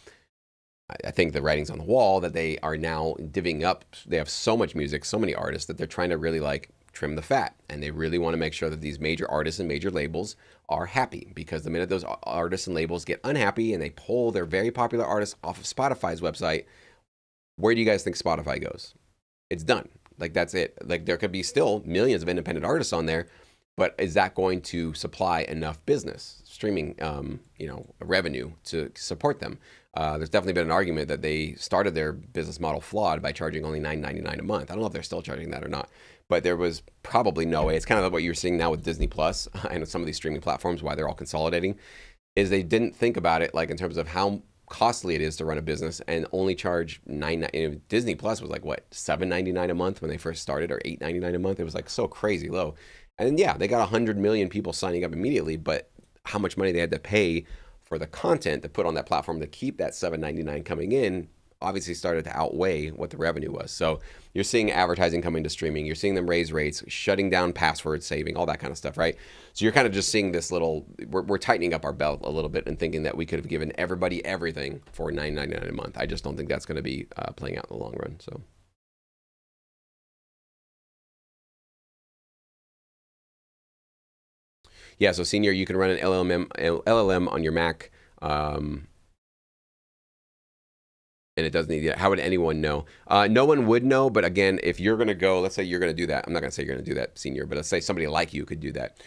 I think the writing's on the wall that they are now divvying up. They have so much music, so many artists, that they're trying to really like trim the fat, and they really want to make sure that these major artists and major labels are happy, because the minute those artists and labels get unhappy and they pull their very popular artists off of Spotify's website, where do you guys think Spotify goes? It's done. Like, that's it. Like, there could be still millions of independent artists on there, but is that going to supply enough business streaming, revenue to support them? There's definitely been an argument that they started their business model flawed by charging only $9.99 a month. I don't know if they're still charging that or not, but there was probably no way. It's kind of what you're seeing now with Disney Plus and some of these streaming platforms, why they're all consolidating, is they didn't think about it like in terms of how costly it is to run a business and only charge Disney Plus was like what, $7.99 a month when they first started, or $8.99 a month. It was like so crazy low. And yeah, they got 100 million people signing up immediately, but how much money they had to pay for the content to put on that platform to keep that $7.99 coming in obviously started to outweigh what the revenue was. So you're seeing advertising coming to streaming. You're seeing them raise rates, shutting down password saving, all that kind of stuff, right? So you're kind of just seeing this little, we're tightening up our belt a little bit and thinking that we could have given everybody everything for $9.99 a month. I just don't think that's going to be playing out in the long run. So. Yeah, so Senior, you can run an LLM on your Mac, and it doesn't need. How would anyone know? No one would know, but again, if you're going to go, let's say you're going to do that. I'm not going to say you're going to do that, Senior, but let's say somebody like you could do that.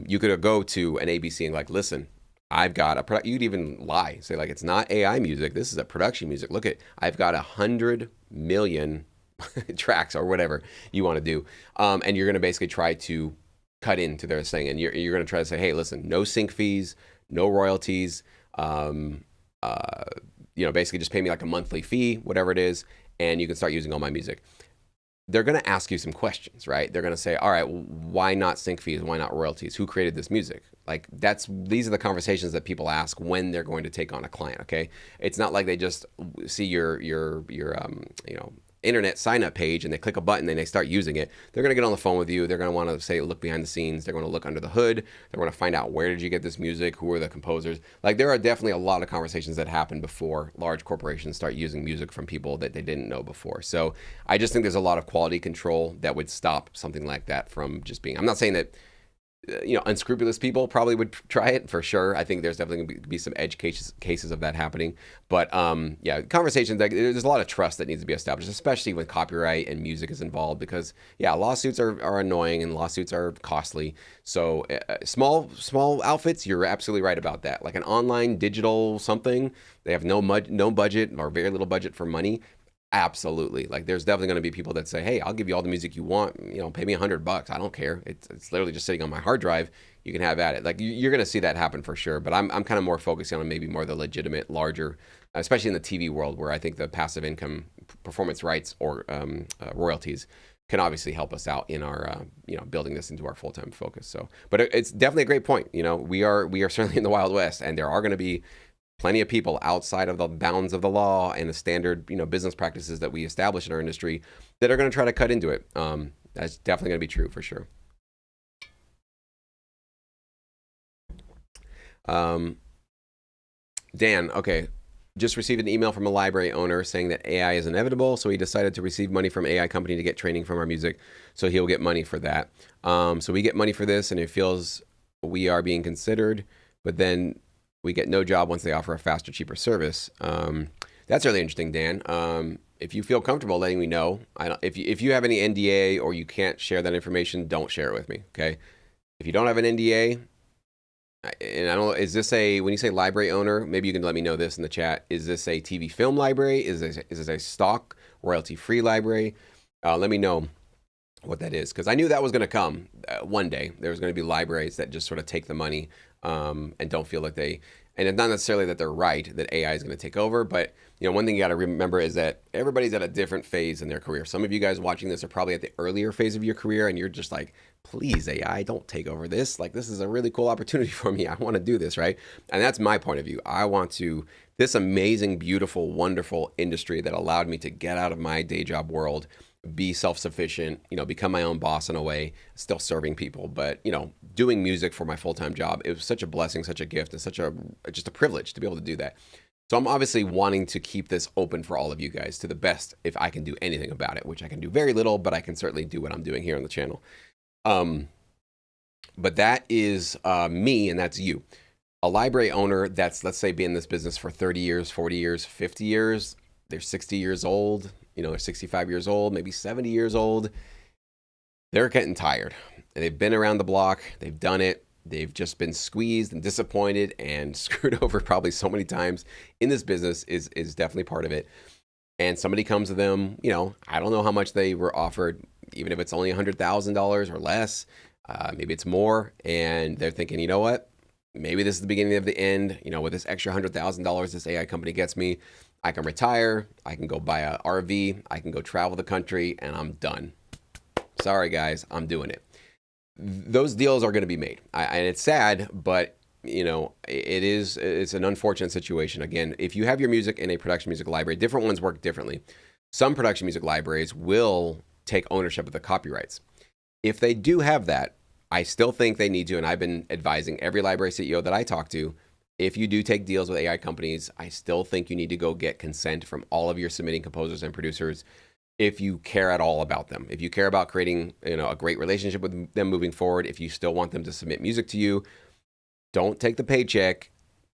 You could go to an ABC and like, listen, I've got a product. You'd even lie, say like, it's not AI music. This is a production music. Look I've got 100 million tracks or whatever you want to do, and you're going to basically try to cut into their thing, and you're going to try to say, hey, listen, no sync fees, no royalties, basically just pay me like a monthly fee, whatever it is, and you can start using all my music. They're going to ask you some questions, right? They're going to say, all right, well, why not sync fees? Why not royalties? Who created this music? Like, these are the conversations that people ask when they're going to take on a client, okay? It's not like they just see your internet sign up page and they click a button and they start using it. They're going to get on the phone with you. They're going to want to say, look behind the scenes. They're going to look under the hood. They're going to find out, where did you get this music? Who are the composers? Like, there are definitely a lot of conversations that happen before large corporations start using music from people that they didn't know before. So I just think there's a lot of quality control that would stop something like that from just being, I'm not saying that unscrupulous people probably would try it for sure. I think there's definitely going to be some edge cases of that happening. But conversations, there's a lot of trust that needs to be established, especially when copyright and music is involved, because lawsuits are annoying and lawsuits are costly. So small outfits, you're absolutely right about that. Like an online digital something, they have no budget or very little budget for money. Absolutely. Like, there's definitely going to be people that say, hey, I'll give you all the music you want, pay me $100. I don't care. It's literally just sitting on my hard drive. You can have at it. Like, you're going to see that happen for sure. But I'm kind of more focusing on maybe more the legitimate, larger, especially in the TV world, where I think the passive income, performance rights, or royalties can obviously help us out in our, building this into our full-time focus. So, but it's definitely a great point. We are certainly in the Wild West, and there are going to be plenty of people outside of the bounds of the law and the standard, business practices that we establish in our industry that are going to try to cut into it. That's definitely going to be true for sure. Dan, okay. Just received an email from a library owner saying that AI is inevitable, so he decided to receive money from AI company to get training from our music, so he'll get money for that. So we get money for this, and it feels we are being considered, but then we get no job once they offer a faster, cheaper service. That's really interesting, Dan. if you feel comfortable letting me know, I don't, if you have any NDA or you can't share that information, don't share it with me. Okay. If you don't have an NDA, and I don't know, is this when you say library owner, maybe you can let me know this in the chat. Is this a TV film library? Is this a stock royalty free library? Let me know what that is, because I knew that was going to come one day. There was going to be libraries that just sort of take the money and don't feel like and it's not necessarily that they're right, that AI is going to take over, but one thing you got to remember is that everybody's at a different phase in their career. Some of you guys watching this are probably at the earlier phase of your career, and you're just like, please, AI, don't take over this. Like, this is a really cool opportunity for me. I want to do this, right? And that's my point of view. I want this amazing, beautiful, wonderful industry that allowed me to get out of my day job world, be self-sufficient, become my own boss in a way, still serving people, but doing music for my full-time job, it was such a blessing, such a gift, and just a privilege to be able to do that. So I'm obviously wanting to keep this open for all of you guys to the best if I can do anything about it, which I can do very little, but I can certainly do what I'm doing here on the channel. But that is me, and that's you. A library owner that's, let's say, been in this business for 30 years, 40 years, 50 years, they're 60 years old, they're 65 years old, maybe 70 years old. They're getting tired. They've been around the block. They've done it. They've just been squeezed and disappointed and screwed over probably so many times in this business is definitely part of it. And somebody comes to them, I don't know how much they were offered, even if it's only $100,000 or less, maybe it's more. And they're thinking, you know what? Maybe this is the beginning of the end. With this extra $100,000 this AI company gets me, I can retire, I can go buy a RV, I can go travel the country, and I'm done. Sorry, guys, I'm doing it. Those deals are going to be made. And it's sad, but, it's an unfortunate situation. Again, if you have your music in a production music library, different ones work differently. Some production music libraries will take ownership of the copyrights. If they do have that, I still think they need to, and I've been advising every library CEO that I talk to, if you do take deals with AI companies, I still think you need to go get consent from all of your submitting composers and producers if you care at all about them. If you care about creating a great relationship with them moving forward, if you still want them to submit music to you, don't take the paycheck,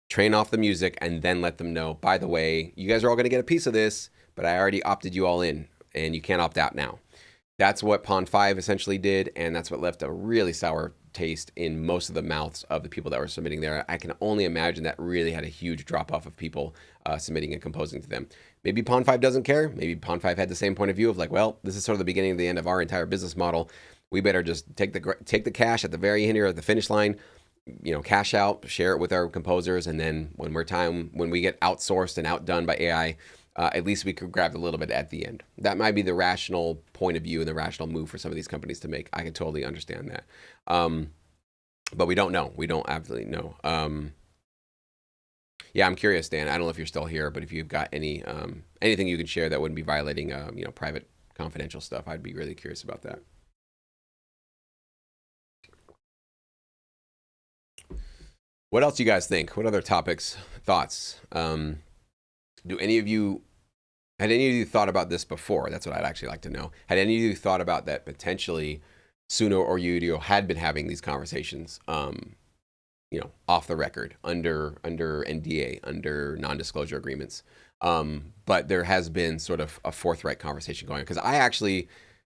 train off the music, and then let them know, by the way, you guys are all going to get a piece of this, but I already opted you all in, and you can't opt out now. That's what Pond 5 essentially did, and that's what left a really sour taste in most of the mouths of the people that were submitting there. I can only imagine that really had a huge drop-off of people submitting and composing to them. Maybe Pond 5 doesn't care. Maybe Pond 5 had the same point of view of like, well, this is sort of the beginning of the end of our entire business model. We better just take the cash at the very end here at the finish line, cash out, share it with our composers, and then when we get outsourced and outdone by AI, at least we could grab a little bit at the end. That might be the rational point of view and the rational move for some of these companies to make. I can totally understand that. But we don't know. We don't absolutely know. Yeah, I'm curious, Dan. I don't know if you're still here, but if you've got anything you can share that wouldn't be violating, private confidential stuff, I'd be really curious about that. What else do you guys think? What other topics, thoughts? Had any of you thought about this before? That's what I'd actually like to know. Had any of you thought about that potentially Suno or Udio had been having these conversations, off the record, under NDA, under non-disclosure agreements? But there has been sort of a forthright conversation going on. Because I actually,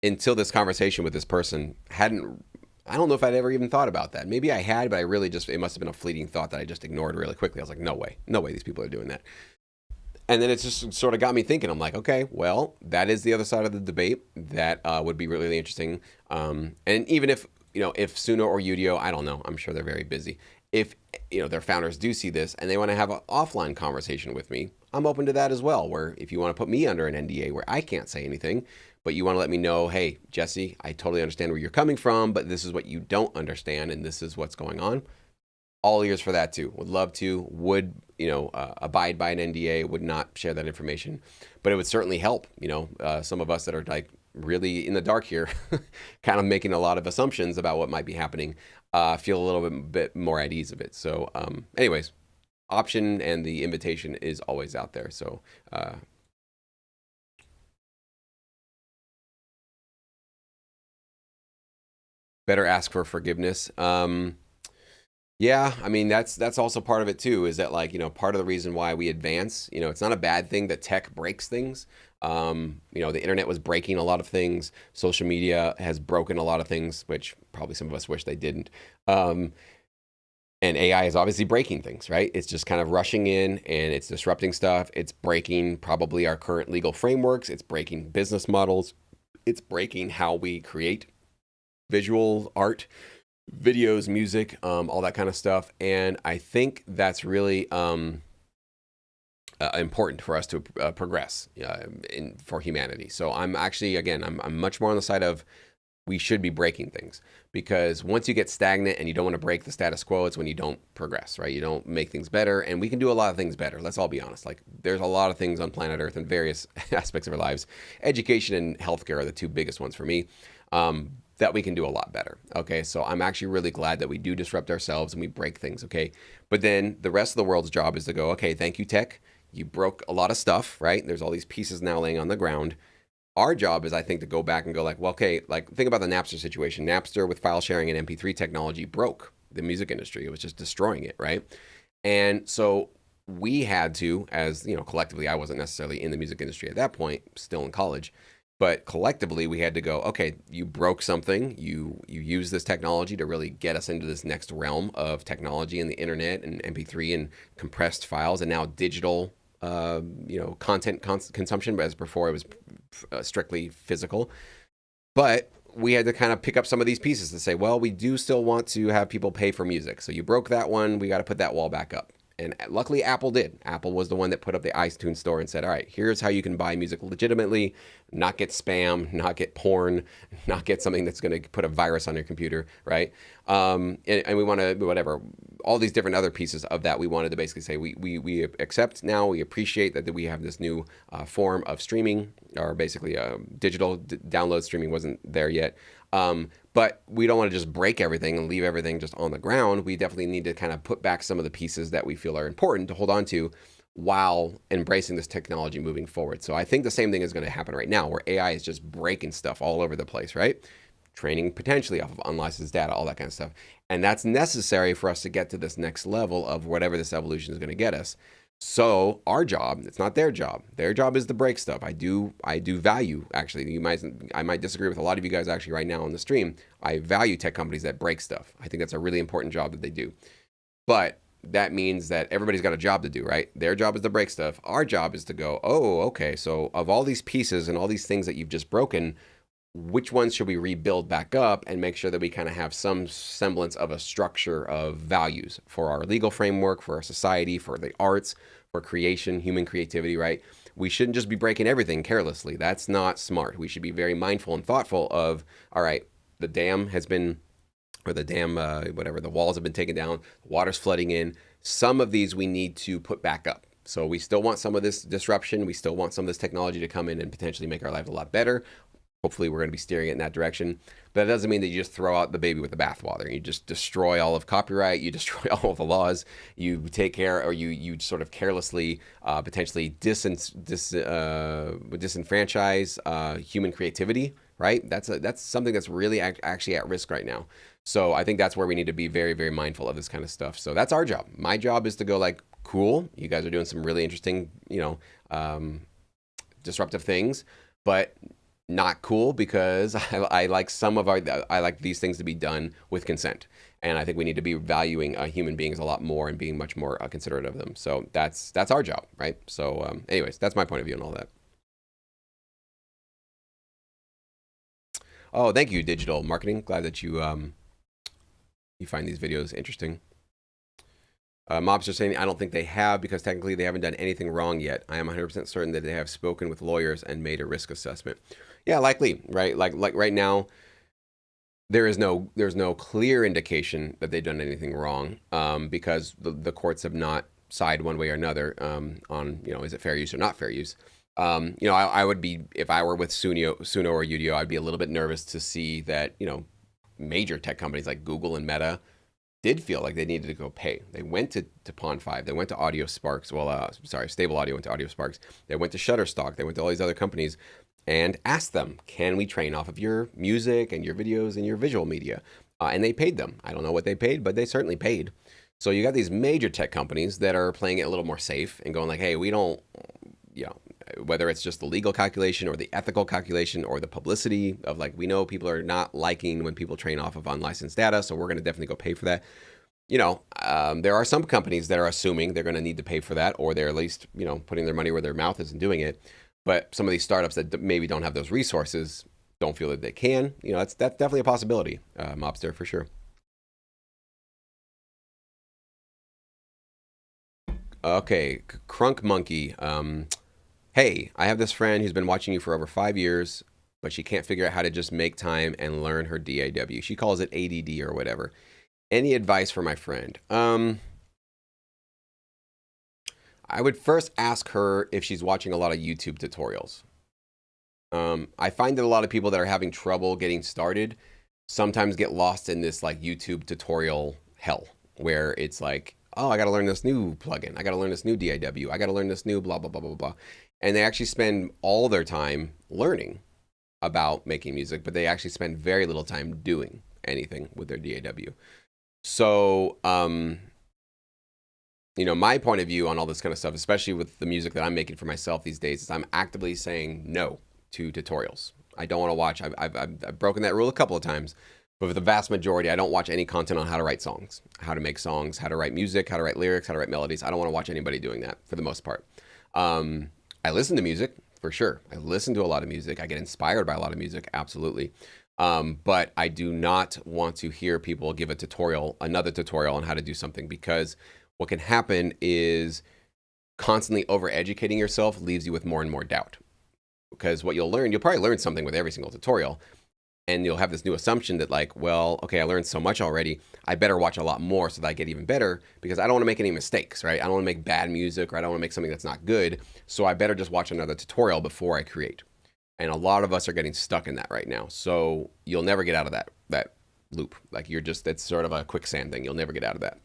until this conversation with this person, I don't know if I'd ever even thought about that. Maybe I had, but it must have been a fleeting thought that I just ignored really quickly. I was like, no way these people are doing that. And then it just sort of got me thinking. I'm like, okay, well, that is the other side of the debate. That would be really interesting. And even if Suno or Udio, I don't know, I'm sure they're very busy. If their founders do see this and they want to have an offline conversation with me, I'm open to that as well. Where if you want to put me under an NDA where I can't say anything, but you want to let me know, hey, Jesse, I totally understand where you're coming from, but this is what you don't understand, and this is what's going on. All ears for that too. Would love to. Would abide by an NDA. Would not share that information, but it would certainly help. Some of us that are like really in the dark here, kind of making a lot of assumptions about what might be happening, feel a little bit more at ease of it. So, anyways, option and the invitation is always out there. So. Better ask for forgiveness. Yeah, I mean, that's also part of it too, is that part of the reason why we advance, it's not a bad thing that tech breaks things. The internet was breaking a lot of things. Social media has broken a lot of things, which probably some of us wish they didn't. And AI is obviously breaking things, right? It's just kind of rushing in and it's disrupting stuff. It's breaking probably our current legal frameworks. It's breaking business models. It's breaking how we create visual art, videos, music, all that kind of stuff. And I think that's really important for us to progress for humanity. So I'm actually, again, I'm much more on the side of we should be breaking things, because once you get stagnant and you don't want to break the status quo, it's when you don't progress, right? You don't make things better, and we can do a lot of things better. Let's all be honest. Like, there's a lot of things on planet Earth in various aspects of our lives. Education and healthcare are the two biggest ones for me, that we can do a lot better. Okay, so I'm actually really glad that we do disrupt ourselves and we break things, okay? But then the rest of the world's job is to go, okay, thank you, tech. You broke a lot of stuff, right? There's all these pieces now laying on the ground. Our job is, I think, to go back and go like, well, okay, like think about the Napster situation. Napster with file sharing and MP3 technology broke the music industry. It was just destroying it, right? And so we had to, as collectively, I wasn't necessarily in the music industry at that point, still in college, but collectively we had to go, okay, you broke something. You use this technology to really get us into this next realm of technology and the internet and MP3 and compressed files and now digital content consumption, whereas before it was strictly physical. But we had to kind of pick up some of these pieces to say, well, we do still want to have people pay for music. So you broke that one. We got to put that wall back up. And luckily, Apple did. Apple was the one that put up the iTunes store and said, all right, here's how you can buy music legitimately, not get spam, not get porn, not get something that's going to put a virus on your computer, right? And we want to, whatever, all these different other pieces of that, we wanted to basically say, we accept now, we appreciate that we have this new form of streaming, or basically digital download streaming wasn't there yet. But we don't want to just break everything and leave everything just on the ground. We definitely need to kind of put back some of the pieces that we feel are important to hold on to while embracing this technology moving forward. So I think the same thing is going to happen right now, where AI is just breaking stuff all over the place, right? Training potentially off of unlicensed data, all that kind of stuff. And that's necessary for us to get to this next level of whatever this evolution is going to get us. So our job, it's not their job. Their job is to break stuff. I do value, actually, I might disagree with a lot of you guys actually right now on the stream. I value tech companies that break stuff. I think that's a really important job that they do. But that means that everybody's got a job to do, right? Their job is to break stuff. Our job is to go, oh, okay, so of all these pieces and all these things that you've just broken, which ones should we rebuild back up and make sure that we kind of have some semblance of a structure of values for our legal framework, for our society, for the arts, for creation, human creativity, right? We shouldn't just be breaking everything carelessly. That's not smart. We should be very mindful and thoughtful of, all right, the dam has been, or the dam, the walls have been taken down, the water's flooding in. Some of these we need to put back up. So we still want some of this disruption. We still want some of this technology to come in and potentially make our lives a lot better. Hopefully we're going to be steering it in that direction. But that doesn't mean that you just throw out the baby with the bathwater. You just destroy all of copyright. You destroy all of the laws. You take care, or you sort of carelessly, potentially disenfranchise human creativity, right? That's something that's really actually at risk right now. So I think that's where we need to be very, very mindful of this kind of stuff. So that's our job. My job is to go like, cool, you guys are doing some really interesting, disruptive things, but not cool, because I like I like these things to be done with consent. And I think we need to be valuing human beings a lot more and being much more considerate of them. So that's our job, right? So anyways, that's my point of view on all that. Oh, thank you, Digital Marketing. Glad that you find these videos interesting. Mobs are saying, I don't think they have, because technically they haven't done anything wrong yet. I am 100% certain that they have spoken with lawyers and made a risk assessment. Yeah, likely, right? Like right now, there's no clear indication that they've done anything wrong, because the courts have not sided one way or another on, is it fair use or not fair use. I would be, if I were with Suno or Udio, I'd be a little bit nervous to see that, major tech companies like Google and Meta did feel like they needed to go pay. They went to Pond 5, they went to Audio Sparks, Stable Audio went to Audio Sparks, they went to Shutterstock, they went to all these other companies and asked them, can we train off of your music and your videos and your visual media? And they paid them. I don't know what they paid, but they certainly paid. So you got these major tech companies that are playing it a little more safe and going like, hey, we don't, whether it's just the legal calculation or the ethical calculation or the publicity of like, we know people are not liking when people train off of unlicensed data, so we're going to definitely go pay for that. There are some companies that are assuming they're going to need to pay for that, or they're at least, putting their money where their mouth is and doing it. But some of these startups that maybe don't have those resources don't feel that they can. That's definitely a possibility, Mobster, for sure. Okay, Crunk Monkey. Hey, I have this friend who's been watching you for over 5 years, but she can't figure out how to just make time and learn her DAW. She calls it ADD or whatever. Any advice for my friend? I would first ask her if she's watching a lot of YouTube tutorials. I find that a lot of people that are having trouble getting started sometimes get lost in this like YouTube tutorial hell, where it's like, oh, I got to learn this new plugin. I got to learn this new DAW. I got to learn this new blah, blah, blah, blah, blah. And they actually spend all their time learning about making music, but they actually spend very little time doing anything with their DAW. So, my point of view on all this kind of stuff, especially with the music that I'm making for myself these days, is I'm actively saying no to tutorials. I don't want to watch. I've broken that rule a couple of times, but for the vast majority, I don't watch any content on how to write songs, how to make songs, how to write music, how to write lyrics, how to write melodies. I don't want to watch anybody doing that for the most part. I listen to music for sure. I listen to a lot of music. I get inspired by a lot of music, absolutely. But I do not want to hear people give another tutorial on how to do something, because what can happen is constantly overeducating yourself leaves you with more and more doubt. Because what you'll probably learn something with every single tutorial, and you'll have this new assumption that like, well, okay, I learned so much already, I better watch a lot more so that I get even better, because I don't want to make any mistakes, right? I don't want to make bad music, or I don't want to make something that's not good, so I better just watch another tutorial before I create. And a lot of us are getting stuck in that right now. So you'll never get out of that loop. Like it's sort of a quicksand thing. You'll never get out of that.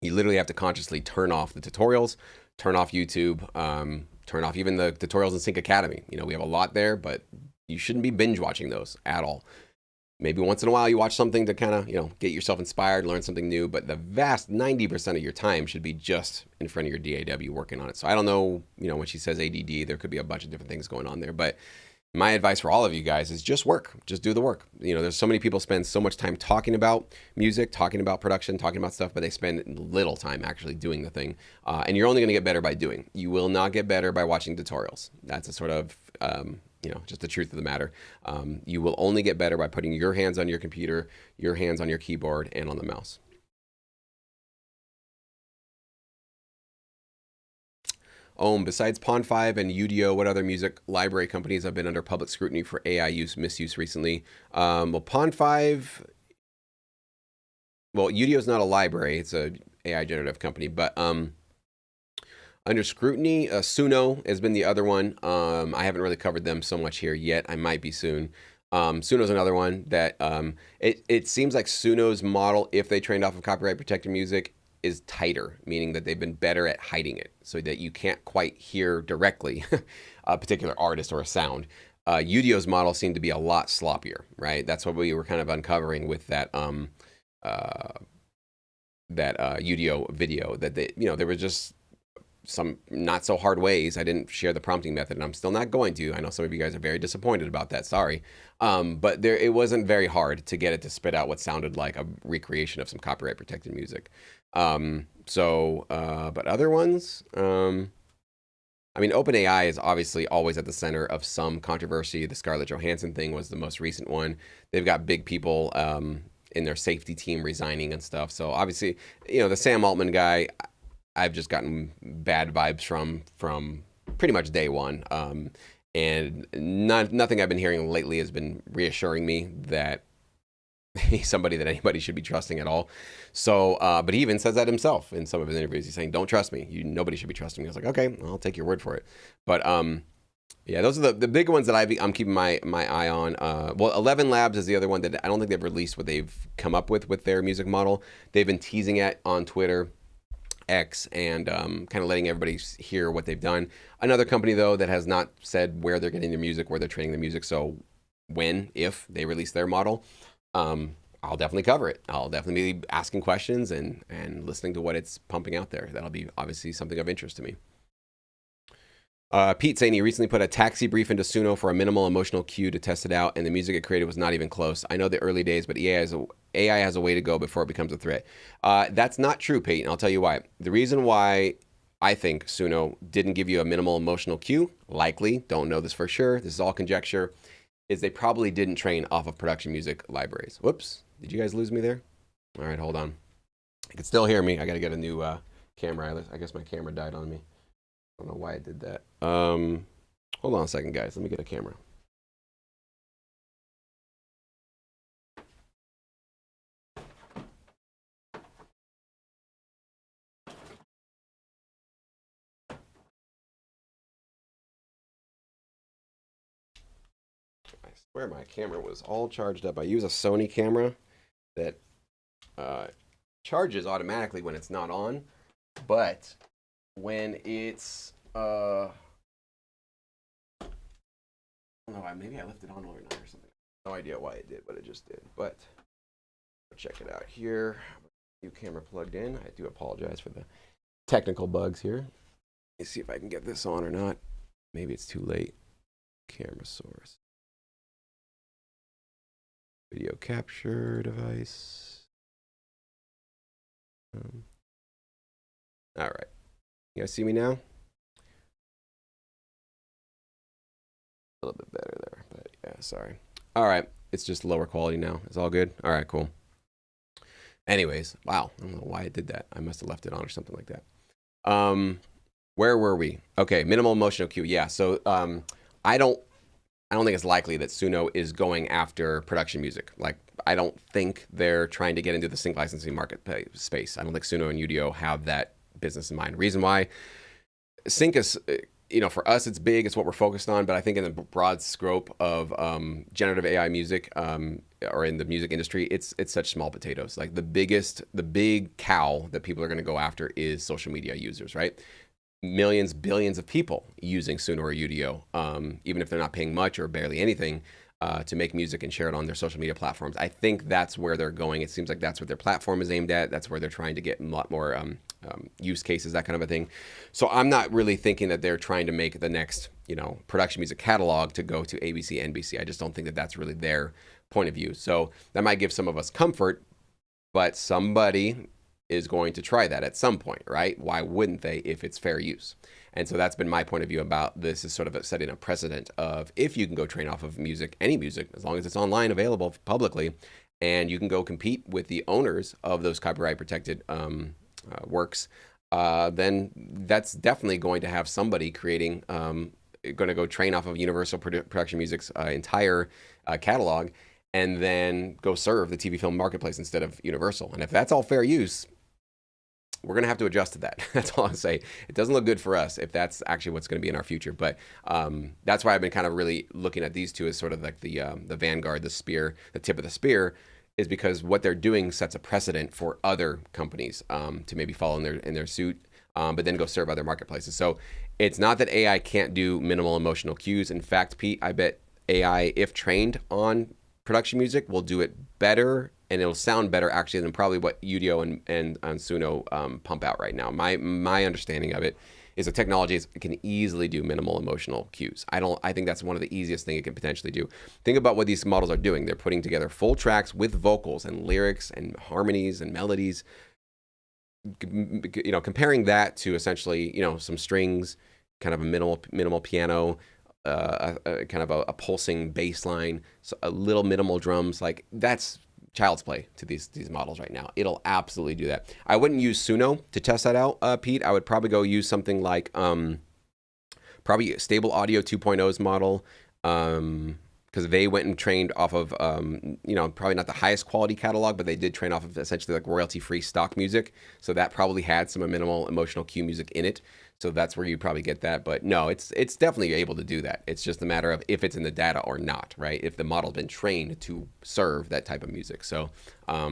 You literally have to consciously turn off the tutorials, turn off YouTube, turn off even the tutorials in Sync Academy. We have a lot there, but you shouldn't be binge watching those at all. Maybe once in a while you watch something to kind of, get yourself inspired, learn something new, but the vast 90% of your time should be just in front of your DAW working on it. So I don't know, when she says ADD, there could be a bunch of different things going on there, but my advice for all of you guys is just work. Just do the work. There's so many people spend so much time talking about music, talking about production, talking about stuff, but they spend little time actually doing the thing. And you're only going to get better by doing. You will not get better by watching tutorials. That's a sort of, just the truth of the matter. You will only get better by putting your hands on your computer, your hands on your keyboard, and on the mouse. Besides Pond5 and Udio, what other music library companies have been under public scrutiny for AI misuse recently? Pond5, Udio's not a library, it's a AI generative company, but under scrutiny, Suno has been the other one. I haven't really covered them so much here yet. I might be soon. Suno's another one that it seems like Suno's model, if they trained off of copyright protected music, is tighter, meaning that they've been better at hiding it so that you can't quite hear directly a particular artist or a sound. Udio's model seemed to be a lot sloppier, right? That's what we were kind of uncovering with that Udio video, that there was just some not so hard ways. I didn't share the prompting method, and I'm still not going to. I know some of you guys are very disappointed about that. Sorry. But it wasn't very hard to get it to spit out what sounded like a recreation of some copyright protected music. But other ones, OpenAI is obviously always at the center of some controversy. The Scarlett Johansson thing was the most recent one. They've got big people in their safety team resigning and stuff. So obviously, the Sam Altman guy, I've just gotten bad vibes from pretty much day one. And nothing I've been hearing lately has been reassuring me that he's somebody that anybody should be trusting at all. So, but he even says that himself in some of his interviews. He's saying, "Don't trust me. Nobody should be trusting me." I was like, okay, I'll take your word for it. But yeah, those are the big ones that I'm keeping my eye on. 11 Labs is the other one that I don't think they've released what they've come up with their music model. They've been teasing it on Twitter, X, and kind of letting everybody hear what they've done. Another company, though, that has not said where they're getting their music, where they're training their music. So if they release their model, I'll definitely cover it. I'll definitely be asking questions and listening to what it's pumping out there. That'll be obviously something of interest to me. Pete saying he recently put a taxi brief into Suno for a minimal emotional cue to test it out, and the music it created was not even close. I know the early days, but AI has a way to go before it becomes a threat. That's not true, Pete, and I'll tell you why. The reason why I think Suno didn't give you a minimal emotional cue, likely, don't know this for sure, this is all conjecture, is they probably didn't train off of production music libraries. Whoops, did you guys lose me there? All right, hold on. You can still hear me. I got to get a new camera. I guess my camera died on me. I don't know why I did that. Hold on a second, guys. Let me get a camera. I swear my camera was all charged up. I use a Sony camera that charges automatically when it's not on, but when it's I don't know, maybe I left it on overnight or something. No idea why it did, but it just did. But check it out here. New camera plugged in. I do apologize for the technical bugs here. Let's see if I can get this on or not. Maybe it's too late. Camera source. Video capture device. All right. You guys see me now? A little bit better there, but yeah, sorry. All right. It's just lower quality now. It's all good? All right, cool. Anyways, wow. I don't know why I did that. I must have left it on or something like that. Where were we? Okay, minimal emotional cue. Yeah, so I don't think it's likely that Suno is going after production music. Like, I don't think they're trying to get into the sync licensing market space. I don't think Suno and Udio have that business in mind. Reason why, sync is, for us, it's big. It's what we're focused on. But I think in the broad scope of generative AI music, or in the music industry, it's such small potatoes. Like the big cow that people are going to go after is social media users, right? Millions, billions of people using Suno or Udio, even if they're not paying much or barely anything, to make music and share it on their social media platforms. I think that's where they're going. It seems like that's what their platform is aimed at. That's where they're trying to get a lot more use cases, that kind of a thing. So I'm not really thinking that they're trying to make the next, production music catalog to go to ABC, NBC. I just don't think that that's really their point of view. So that might give some of us comfort, but somebody is going to try that at some point, right? Why wouldn't they if it's fair use? And so that's been my point of view about this, is sort of setting a precedent of, if you can go train off of music, any music, as long as it's online, available publicly, and you can go compete with the owners of those copyright protected works, then that's definitely going to have somebody creating, going to go train off of Universal Production Music's entire catalog, and then go serve the TV film marketplace instead of Universal. And if that's all fair use, we're going to have to adjust to that. That's all I'll say. It doesn't look good for us if that's actually what's going to be in our future. But that's why I've been kind of really looking at these two as sort of like the vanguard, the spear, the tip of the spear, is because what they're doing sets a precedent for other companies to maybe follow in their suit, but then go serve other marketplaces. So it's not that AI can't do minimal emotional cues. In fact, Pete, I bet AI, if trained on production music, will do it better, and it'll sound better actually than probably what Udio and Suno pump out right now. My understanding of it is the technology can easily do minimal emotional cues. I think that's one of the easiest things it can potentially do. Think about what these models are doing. They're putting together full tracks with vocals and lyrics and harmonies and melodies. Comparing that to essentially, some strings, kind of a minimal piano, kind of a pulsing bass line, so a little minimal drums, like that's child's play to these models right now. It'll absolutely do that. I wouldn't use Suno to test that out, Pete. I would probably go use something like probably Stable Audio 2.0's model, because they went and trained off of probably not the highest quality catalog, but they did train off of essentially like royalty-free stock music. So that probably had some minimal emotional cue music in it. So that's where you probably get that. But no, it's definitely able to do that. It's just a matter of if it's in the data or not, right? If the model's been trained to serve that type of music. So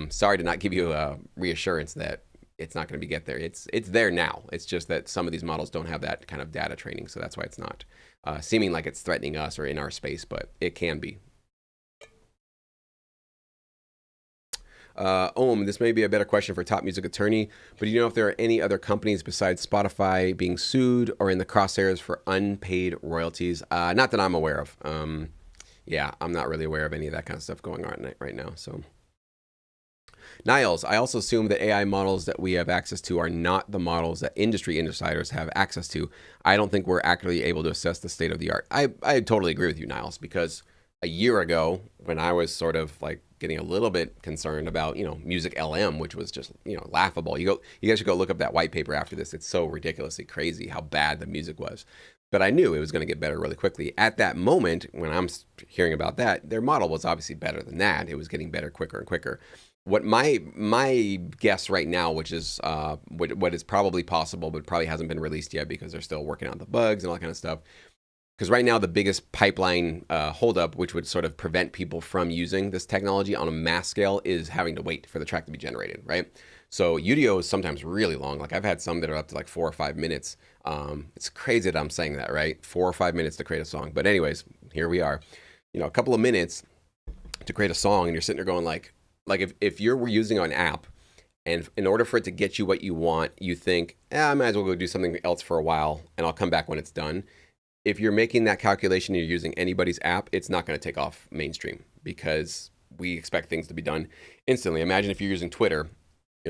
sorry to not give you a reassurance that it's not going to get there. It's there now. It's just that some of these models don't have that kind of data training. So that's why it's not seeming like it's threatening us or in our space, but it can be. This may be a better question for top music attorney, but do you know if there are any other companies besides Spotify being sued or in the crosshairs for unpaid royalties? Not that I'm aware of. Yeah, I'm not really aware of any of that kind of stuff going on right now. So, Niles, I also assume that AI models that we have access to are not the models that industry insiders have access to. I don't think we're accurately able to assess the state of the art. I totally agree with you, Niles, because a year ago, when I was sort of like getting a little bit concerned about, music LM, which was just, laughable. You guys should go look up that white paper after this. It's so ridiculously crazy how bad the music was. But I knew it was going to get better really quickly. At that moment, when I'm hearing about that, their model was obviously better than that. It was getting better quicker and quicker. What my guess right now, which is what is probably possible, but probably hasn't been released yet because they're still working on the bugs and all that kind of stuff. Because right now the biggest pipeline holdup, which would sort of prevent people from using this technology on a mass scale, is having to wait for the track to be generated, right? So Udio is sometimes really long. Like I've had some that are up to like 4 or 5 minutes. It's crazy that I'm saying that, right? 4 or 5 minutes to create a song. But anyways, here we are. A couple of minutes to create a song, and you're sitting there going like if you're using an app, and in order for it to get you what you want, you think, I might as well go do something else for a while, and I'll come back when it's done. If you're making that calculation, you're using anybody's app, it's not going to take off mainstream because we expect things to be done instantly. Imagine if you're using Twitter,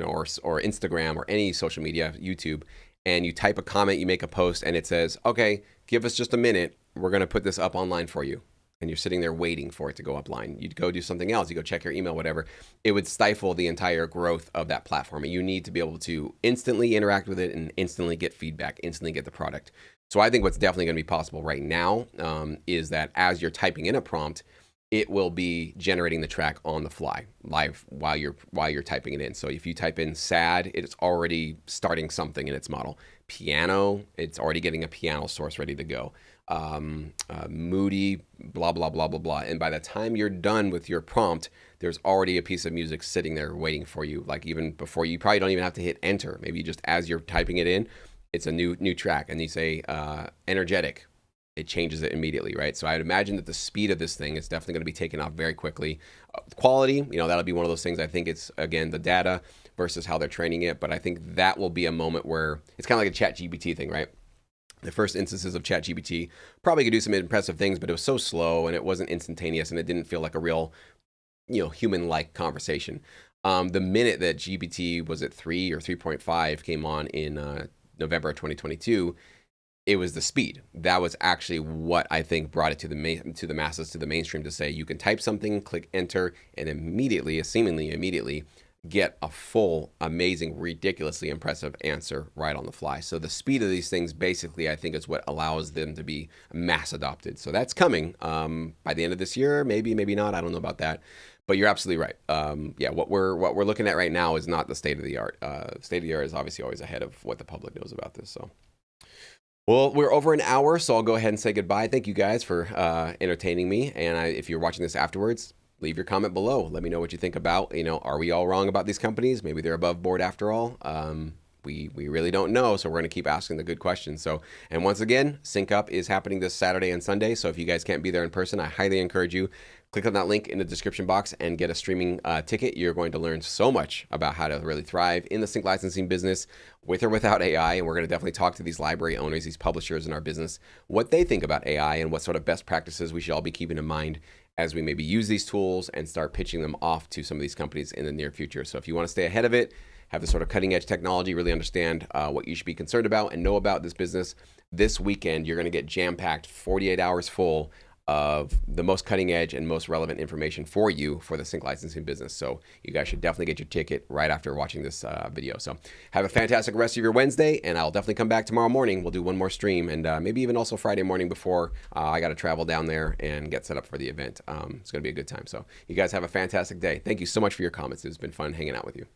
or Instagram or any social media, YouTube, and you type a comment, you make a post, and it says, okay, give us just a minute. We're going to put this up online for you. And you're sitting there waiting for it to go offline. You'd go do something else. You go check your email, whatever. It would stifle the entire growth of that platform. And you need to be able to instantly interact with it and instantly get feedback, instantly get the product. So I think what's definitely going to be possible right now is that as you're typing in a prompt, it will be generating the track on the fly, live while you're typing it in. So if you type in sad, it's already starting something in its model. Piano, it's already getting a piano source ready to go. Moody, blah, blah, blah, blah, blah. And by the time you're done with your prompt, there's already a piece of music sitting there waiting for you. Like even before, you probably don't even have to hit enter. Maybe just as you're typing it in, it's a new track, and you say energetic. It changes it immediately, right? So I would imagine that the speed of this thing is definitely going to be taken off very quickly. Quality, that'll be one of those things. I think it's, again, the data versus how they're training it. But I think that will be a moment where it's kind of like a ChatGPT thing, right? The first instances of ChatGPT probably could do some impressive things, but it was so slow and it wasn't instantaneous and it didn't feel like a real, human-like conversation. The minute that GPT was at 3 or 3.5 came on in November of 2022, it was the speed. That was actually what I think brought it to the masses, to the mainstream, to say you can type something, click enter, and seemingly immediately, get a full, amazing, ridiculously impressive answer right on the fly. So the speed of these things, basically, I think is what allows them to be mass adopted. So that's coming by the end of this year, maybe not. I don't know about that. But you're absolutely right. What we're looking at right now is not the state of the art. State of the art is obviously always ahead of what the public knows about this. So, well, we're over an hour, so I'll go ahead and say goodbye. Thank you guys for entertaining me. And if you're watching this afterwards, leave your comment below. Let me know what you think about, are we all wrong about these companies? Maybe they're above board after all. We really don't know, so we're going to keep asking the good questions. So, and once again, Syncup is happening this Saturday and Sunday. So if you guys can't be there in person, I highly encourage you, click on that link in the description box and get a streaming ticket. You're going to learn so much about how to really thrive in the sync licensing business with or without AI. And we're going to definitely talk to these library owners, these publishers in our business, what they think about AI and what sort of best practices we should all be keeping in mind as we maybe use these tools and start pitching them off to some of these companies in the near future. So if you want to stay ahead of it, have the sort of cutting edge technology, really understand what you should be concerned about and know about this business, this weekend, you're going to get jam-packed 48 hours full of the most cutting edge and most relevant information for you for the sync licensing business. So you guys should definitely get your ticket right after watching this video. So have a fantastic rest of your Wednesday, and I'll definitely come back tomorrow morning. We'll do one more stream, and maybe even also Friday morning before I got to travel down there and get set up for the event. It's going to be a good time. So you guys have a fantastic day. Thank you so much for your comments. It's been fun hanging out with you.